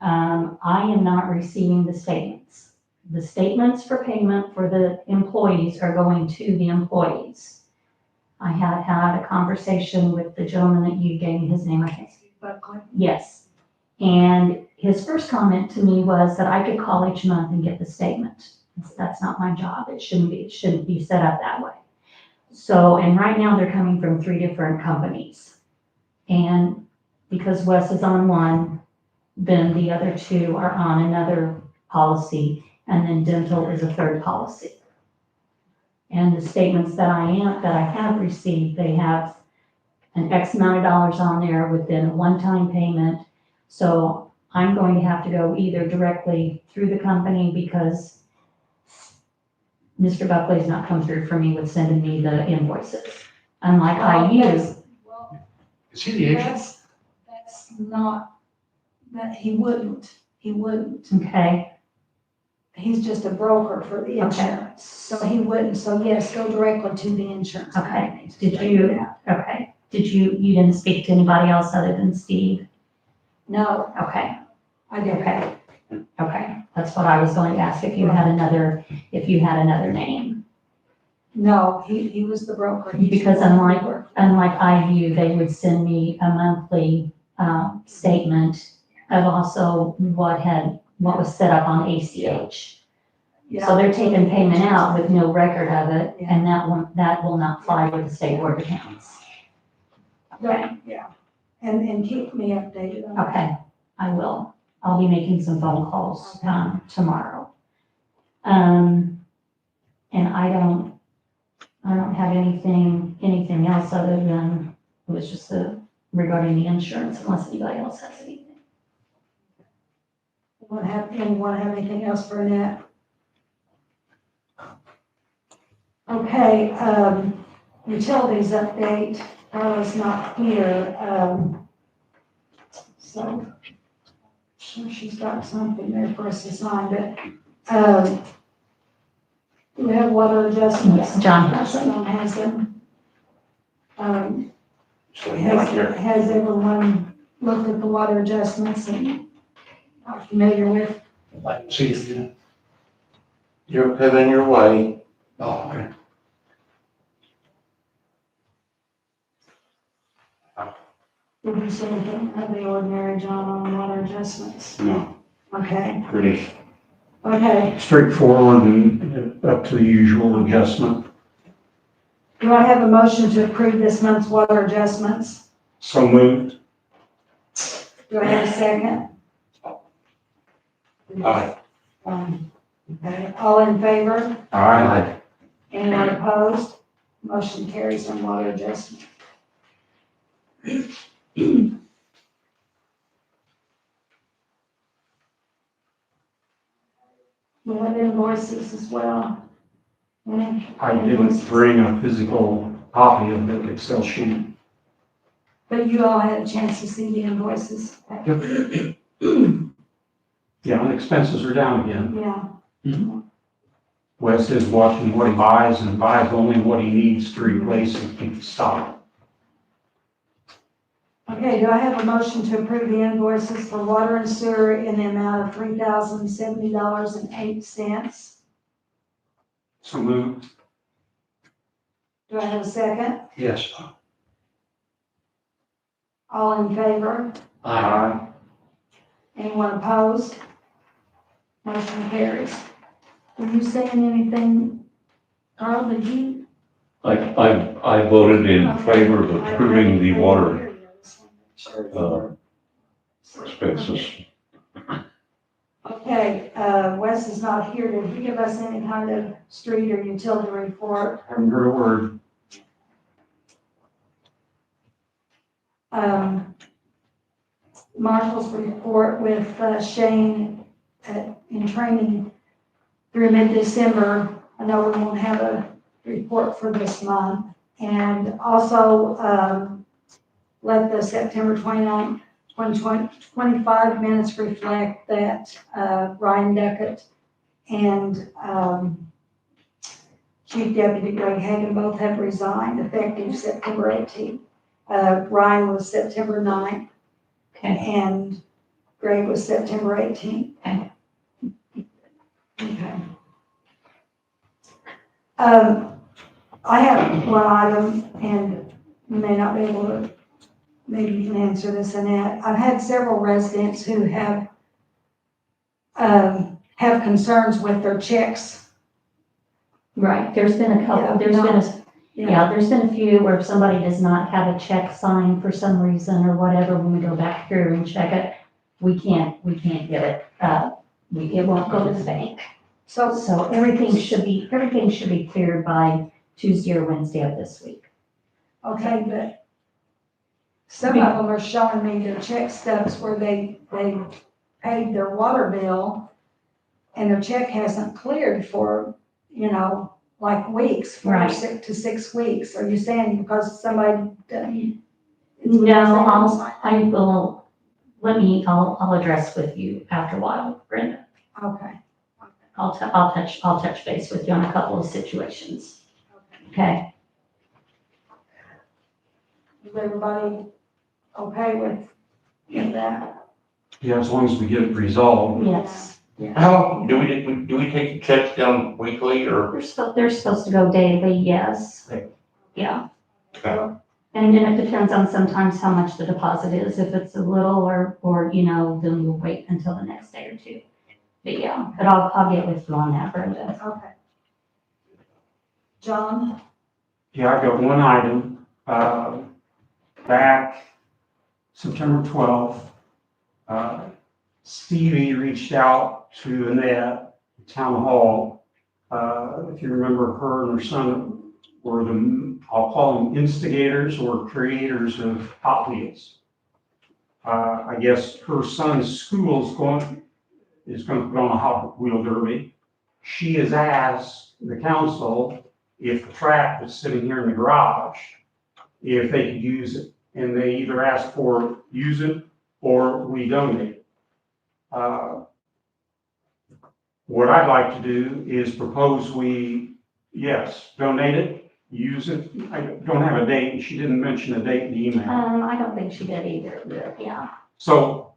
I am not receiving the statements. The statements for payment for the employees are going to the employees. I had had a conversation with the gentleman that you gave me his name, I think. Buckley? Yes. And his first comment to me was that I could call each month and get the statement. That's not my job. It shouldn't be set up that way. So, and right now they're coming from 3 different companies. And because Wes is on one, then the other 2 are on another policy, and then dental is a third policy. And the statements that I have received, they have an X amount of dollars on there within a one-time payment. So I'm going to have to go either directly through the company because Mr. Buckley's not come through for me with sending me the invoices. Unlike IU. Well, Is he the agent? that's not, that he wouldn't. Okay, He's just a broker for the insurance, so he wouldn't. So yes, go directly to the insurance Okay. company. Did you, okay. You didn't speak to anybody else other than Steve? No, Okay, I didn't. okay. That's what I was going to ask, if you had another name. No, he was the broker. Because unlike IU, they would send me a monthly, statement of also what was set up on ACH. So they're taking payment out with no record of it, and that will not fly with the state board of accounts. Okay, Yeah, and keep me updated on that. okay, I will. I'll be making some phone calls, tomorrow. And I don't have anything else other than, it was just regarding the insurance, unless anybody else has anything. Anyone have anything else for Annette? Okay, utilities update. Carla's not here, so I'm sure she's got something there for us to sign, but, do we have water adjustments? Yes, John has them. John has them. So here. Has everyone looked at the water adjustments and are familiar with? Like, see if you. You're heading your way. Oh, okay. Did you see anything of the ordinary, John, on water adjustments? No, Okay, pretty okay. straightforward and up to the usual adjustment. Do I have a motion to approve this month's water adjustments? So moved. Do I have a second? Aye. Okay, all in favor? Aye. Anyone opposed? Motion carries on water adjustment. We have invoices as well. I didn't bring a physical copy of the Excel sheet. But you all had a chance to see the invoices. Yeah, and expenses are down again. Yeah, Wes is watching what he buys and buys only what he needs to replace and keep the stock. okay, do I have a motion to approve the invoices for water and sewer in the amount of $3,070.08? So moved. Do I have a second? Yes. All in favor? Aye. Anyone opposed? Motion carries. Were you saying anything, Carl, did you? I voted in favor of approving the water expenses. Okay, Wes is not here. Did he give us any kind of street or utility report? Haven't heard a word. Marshall's report with Shane in training through mid-December. I know we won't have a report for this month. And also, let the September 29th, 2025 minutes reflect that Ryan Duckett and Chief Deputy Greg Hagan both have resigned effective September 18th. Ryan was September 9th. Okay. And Greg was September 18th. Okay. Okay. I have one item, and you may not be able to, maybe you can answer this, Annette. I've had several residents who have concerns with their checks. Right, there's been a couple, there's been a few where if somebody does not have a check signed for some reason or whatever, when we go back through and check it, we can't get it, it won't go to the bank. So everything should be cleared by Tuesday or Wednesday of this week. Okay, but some of them are showing me their check stubs where they paid their water bill and their check hasn't cleared for, like weeks, 4 to 6 weeks. Are you saying because somebody doesn't? No, I'll address with you after a while, Brenda. Okay. I'll touch base with you on a couple of situations. Okay. Is everybody okay with that? Yeah, as long as we get it resolved. Yes. How, do we take the checks down weekly or? They're supposed to go daily, yes. Yeah. Okay. And then it depends on sometimes how much the deposit is. If it's a little or, then we'll wait until the next day or two. But yeah, but I'll get with you on that, Brenda. Okay. John? Yeah, I've got one item, back September 12th, Stevie reached out to Annette at Town Hall. If you remember, her and her son were I'll call them instigators or creators of Hot Wheels. I guess her son's school is going to put on a Hot Wheel derby. She has asked the council if the track that's sitting here in the garage, if they could use it. And they either ask for use it or we donate it. What I'd like to do is propose donate it, use it. I don't have a date. She didn't mention a date in the email. I don't think she did either, but yeah. So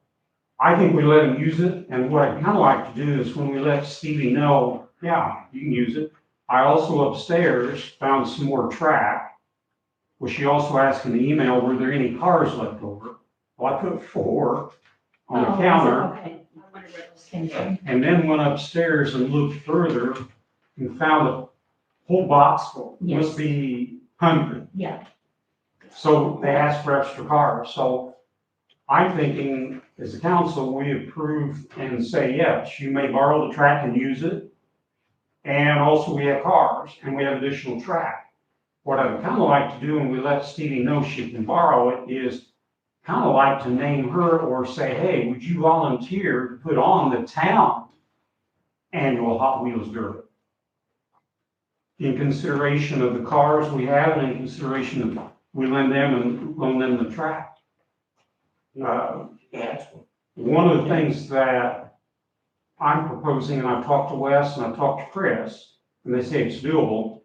I think we let him use it. And what I'd kind of like to do is when we let Stevie know, yeah, you can use it. I also upstairs found some more track. Well, she also asked in the email, were there any cars left over? Well, I put 4 on the counter. Okay. I wonder where those came from. And then went upstairs and looked further and found a whole box full. Yes. Must be 100. Yeah. So they asked for extra cars. So I'm thinking, as a council, we approve and say, yes, you may borrow the track and use it. And also we have cars and we have additional track. What I would kind of like to do, and we let Stevie know she can borrow it, is kind of like to name her or say, hey, would you volunteer to put on the town annual Hot Wheels derby? In consideration of the cars we have and in consideration of we lend them and loan them the track. One of the things that I'm proposing, and I've talked to Wes and I've talked to Chris, and they say it's doable.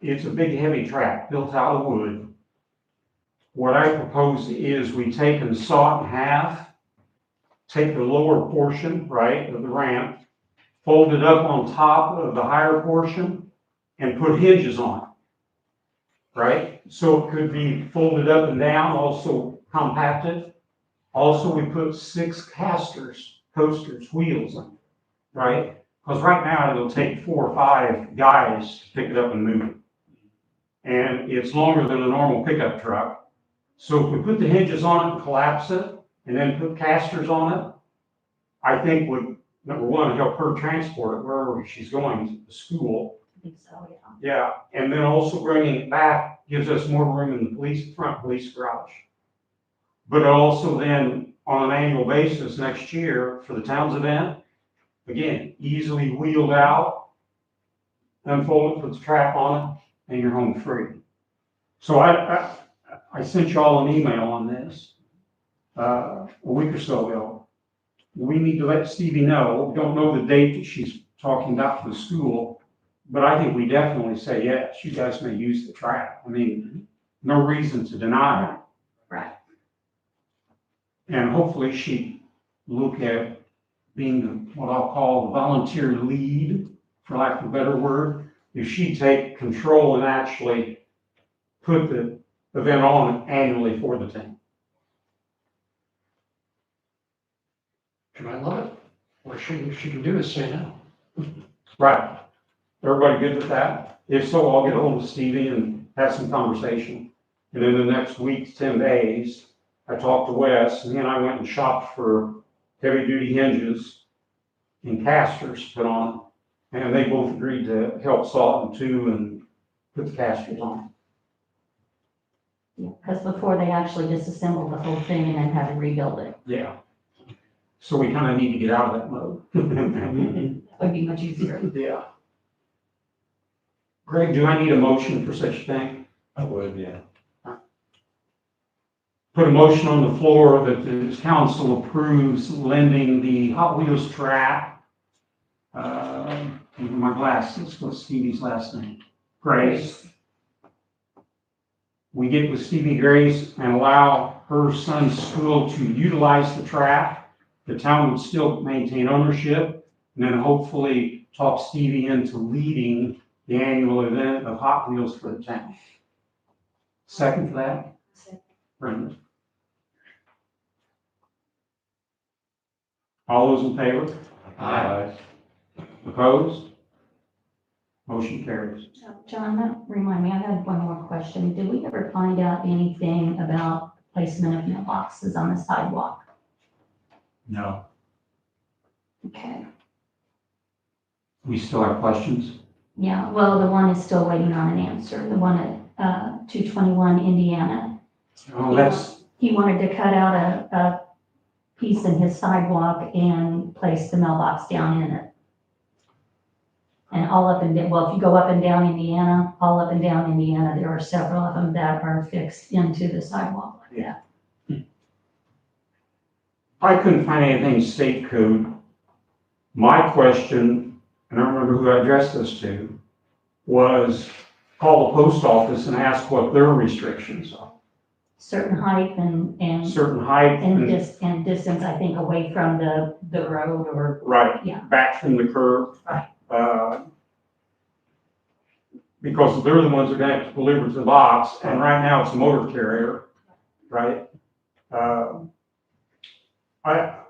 It's a big, heavy track built out of wood. What I propose is we take and saw it in half, take the lower portion, right, of the ramp, fold it up on top of the higher portion, and put hinges on it, right? So it could be folded up and down, also compacted. Also, we put 6 casters coasters, wheels, right? Because right now it'll take 4 or 5 guys to pick it up and move it. And it's longer than a normal pickup truck. So if we put the hinges on it and collapse it, and then put casters on it, I think would, number one, help her transport it wherever she's going to school. I think so, yeah. Yeah, and then also bringing it back gives us more room in the front police garage. But also then, on an annual basis next year for the town's event, again, easily wheeled out, unfold it, put the trap on it, and you're home free. So I sent you all an email on this, a week or so ago. We need to let Stevie know, we don't know the date that she's talking about for the school, but I think we definitely say, yes, you guys may use the trap. I mean, no reason to deny it. Right. And hopefully she look at being the, what I'll call the volunteer lead, for lack of a better word. If she take control and actually put the event on annually for the team. She might love it. What she can do is say no. Right. Everybody good with that? If so, I'll get ahold of Stevie and have some conversation. And in the next week, 10 days, I talked to Wes, and he and I went and shopped for heavy-duty hinges and casters put on, and they both agreed to help saw them too and put the casters on. Because before they actually disassembled the whole thing and then had to rebuild it. Yeah. So we kind of need to get out of that mode. That would be much easier. Yeah. Greg, do I need a motion for such a thing? I would, yeah. Put a motion on the floor that the council approves lending the Hot Wheels track. Even my glasses, what's Stevie's last name? Grace. We get with Stevie Grace and allow her son's school to utilize the track. The town would still maintain ownership, and then hopefully talk Stevie into leading the annual event of Hot Wheels for the town. Second for that? Brenda. All those in favor? Aye. Opposed? Motion carries. John, that remind me, I had one more question. Did we ever find out anything about placement of mailboxes on the sidewalk? No. Okay. We still have questions? Yeah, well, the one is still waiting on an answer, the one at 221 Indiana. Oh, that's, He wanted to cut out a piece in his sidewalk and place the mailbox down in it. And all up and down, well, if you go up and down Indiana, all up and down Indiana, there are several of them that are fixed into the sidewalk like that. I couldn't find anything state code. My question, and I don't remember who I addressed this to, was call the post office and ask what their restrictions are. Certain height and Certain height and, distance, I think, away from the road or, right, yeah. back from the curb. Right. Because they're the ones that are gonna have to deliver to the box, and right now it's a motor carrier, right?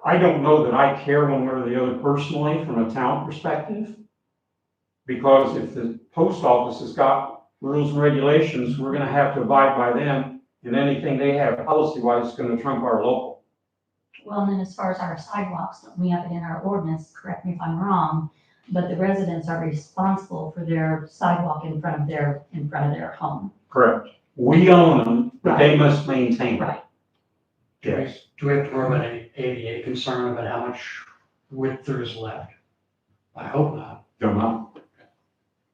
I don't know that I care one way or the other personally from a town perspective. Because if the post office has got rules and regulations, we're gonna have to abide by them. And anything they have policy-wise is gonna trump our local. Well, and then as far as our sidewalks, we have it in our ordinance, correct me if I'm wrong, but the residents are responsible for their sidewalk in front of their home. Correct. We own them, but they must maintain them. Right. Yes. Do we have to worry about any ADA concern about how much width there is left? I hope not. Don't know.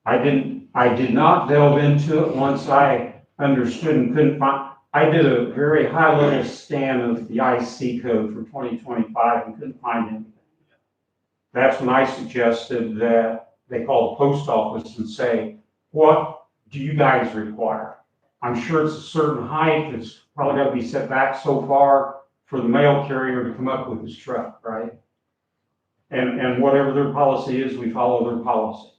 I did not delve into it once I understood and couldn't find. I did a very high level scan of the IC code for 2025 and couldn't find anything. That's when I suggested that they call the post office and say, what do you guys require? I'm sure it's a certain height that's probably got to be set back so far for the mail carrier to come up with his truck, right? And whatever their policy is, we follow their policy.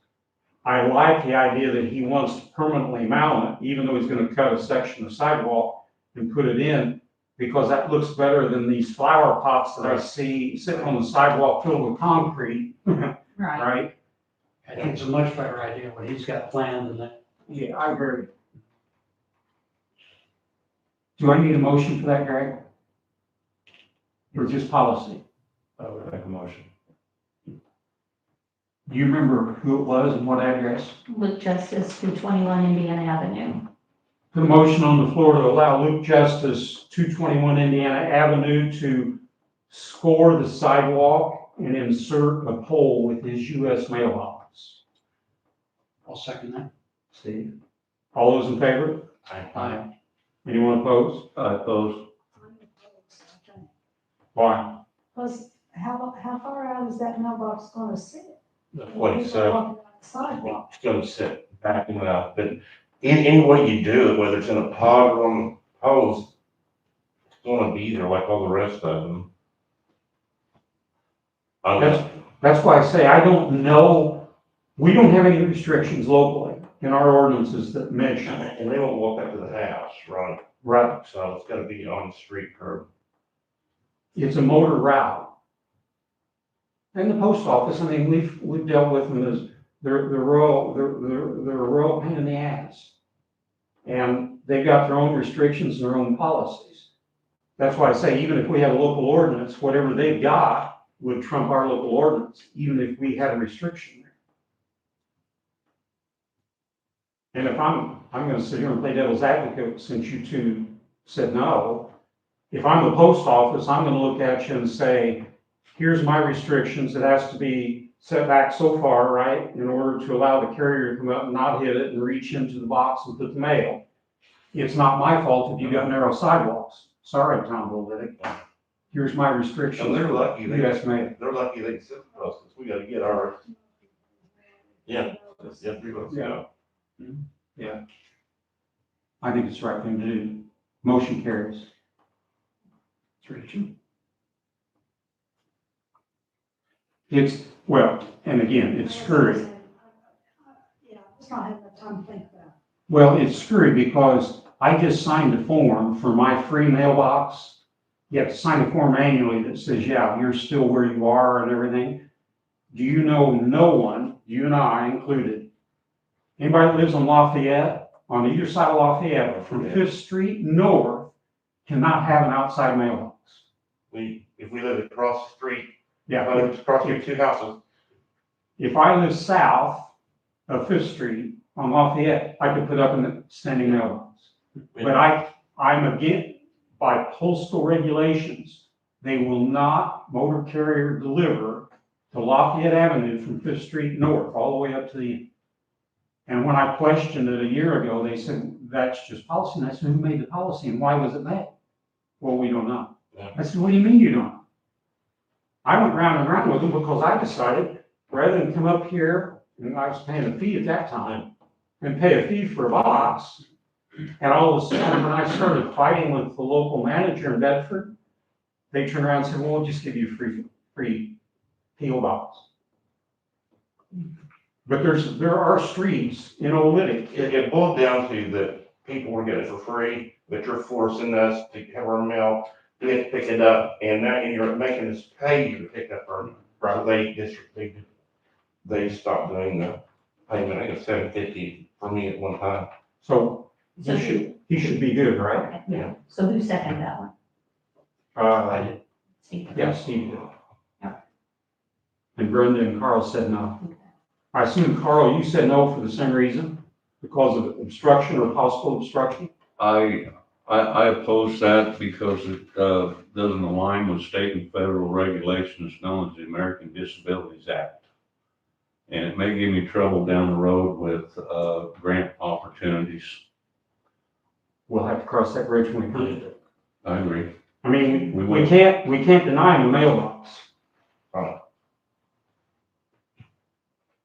I like the idea that he wants to permanently mount it, even though he's going to cut a section of sidewalk and put it in, because that looks better than these flower pots that I see sitting on the sidewalk filled with concrete, Right. right? I think it's a much better idea what he's got planned than that. Yeah, I agree. Do I need a motion for that, Greg? Or just policy? I would make a motion. Do you remember who it was and what address? With Justice 221 Indiana Avenue. The motion on the floor to allow Luke Justice, 221 Indiana Avenue, to score the sidewalk and insert a pole with his US mailbox. I'll second that. Steve? All those in favor? Aye. Anyone opposed? I oppose. Why? Plus, how far out is that mailbox gonna sit? That's what he People said. walking down the Sidewalk. It's gonna sit back and out, but any way you do it, whether it's in a pod or on a post, it's gonna be there like all the rest of them. That's why I say I don't know, we don't have any restrictions locally in our ordinances that mention it. And they won't walk up to the house, right? Right. So it's gotta be on the street curb. It's a motor route. And the post office, I mean, we've dealt with them as, they're a royal pain in the ass. And they've got their own restrictions and their own policies. That's why I say, even if we have a local ordinance, whatever they've got would trump our local ordinance, even if we had a restriction there. And if I'm gonna sit here and play devil's advocate, since you two said no, if I'm the post office, I'm gonna look at you and say, here's my restrictions, it has to be set back so far, right, in order to allow the carrier to come up and not hit it and reach into the box and put the mail. It's not my fault if you got narrow sidewalks. Sorry, Tom Oolitic. Here's my restrictions. And they're lucky, US mail. they're lucky they sit across us, we gotta get ours. Yeah, yeah, 3 months ago. Yeah. I think it's the right thing to do. Motion carries. 3-2. It's, well, and again, it's screwy. Yeah, just not having enough time to think about it. Well, it's screwy because I just signed a form for my free mailbox. You have to sign a form annually that says, yeah, you're still where you are and everything. Do you know no one, you and I included, anybody that lives on Lafayette, on either side of Lafayette, from Fifth Street north, cannot have an outside mailbox? If we lived across the street, Yeah, across your 2 houses, if I live south of Fifth Street on Lafayette, I could put up a standing mailbox. But I'm again, by postal regulations, they will not motor carrier deliver to Lafayette Avenue from Fifth Street north, all the way up to the end. And when I questioned it a year ago, they said, that's just policy. And I said, who made the policy and why was it made? Well, we don't know. Yeah. I said, what do you mean you don't know? I went round and round with them because I decided, rather than come up here, and I was paying a fee at that time, and pay a fee for a box, and all of a sudden, when I started fighting with the local manager in Bedford, they turned around and said, well, we'll just give you a free PO box. But there are streets in Oolitic. it boiled down to that people were getting it for free, but you're forcing us to have our mail, we have to pick it up, and now you're making us pay you to pick up our, so they stopped doing the payment, I think it's $7.50 for me at one time. So So he should be good, right? Okay, yeah. So who seconded that one? Steve? Yeah, Steve did. Yeah. And Brenda and Carl said no. I assume, Carl, you said no for the same reason, because of obstruction or possible obstruction? I oppose that because it doesn't align with state and federal regulations known as the American Disabilities Act. And it may give me trouble down the road with grant opportunities. We'll have to cross that bridge when we come to it. I agree. I mean, We we will. can't deny them a mailbox.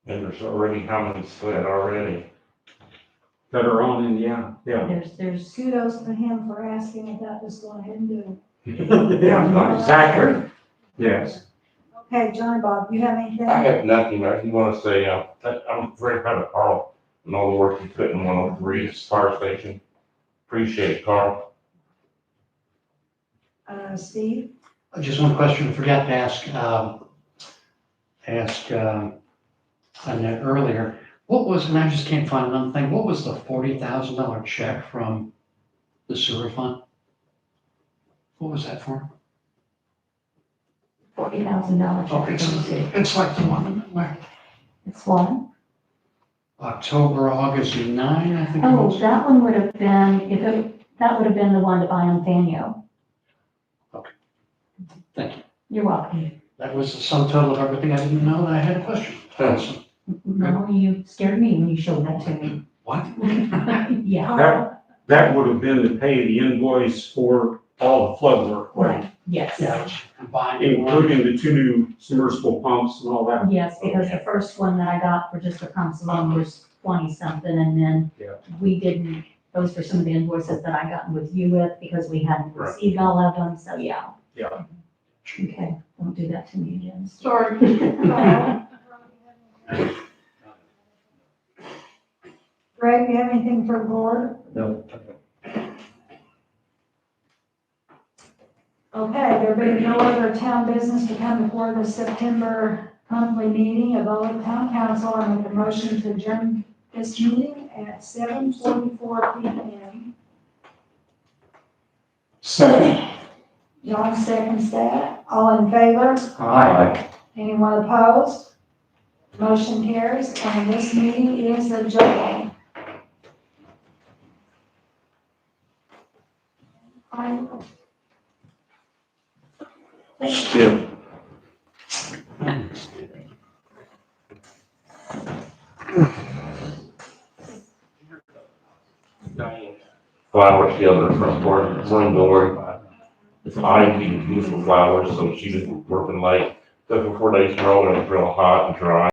And there's already how many slid already? That are on Indiana, yeah. There's, Kudos to him for asking without just going ahead and doing it. Yeah, exactly, yes. Okay, Johnny Bob, you have anything? I have nothing, I just wanna say, I'm very proud of Carl and all the work he put in 103 fire station. Appreciate it, Carl. Steve? Just one question I forgot to ask Annette earlier. What was, and I just can't find another thing, what was the $40,000 check from the sewer fund? What was that for? $40,000. Oh, it's like the one, where, It's what? October, August 9, I think it Oh, was. that one would have been, that would have been the one to buy on Faneuil. Thank you. You're welcome. That was the sum total of everything. I didn't know that I had a question. Awesome. No, you scared me when you showed that to me. What? Yeah, That would have been to pay the invoice for all the flood work, right? right, yes. Yeah, it's combined in one. Including the two new submersible pumps and all that. Yes, because the first one that I got for just the pumps alone was 20 something, and then Yeah. we didn't, those were some of the invoices that I got with you with, because we hadn't Right. received all of them, so yeah. Yeah. Okay, don't do that to me again. Sorry. Greg, you have anything for the board? No. Okay, there being no other town business to come before the September monthly meeting of Oolitic Town Council, I make a motion to adjourn this meeting at 7:44 p.m. Second. John seconds that. All in favor? Aye. Anyone opposed? Motion carries, and this meeting is adjourned. Skip. Flowers, the other front porch, morning glory. It's ivy, beautiful flowers, so she was working late. So for 4 days in a row, and it was real hot and dry.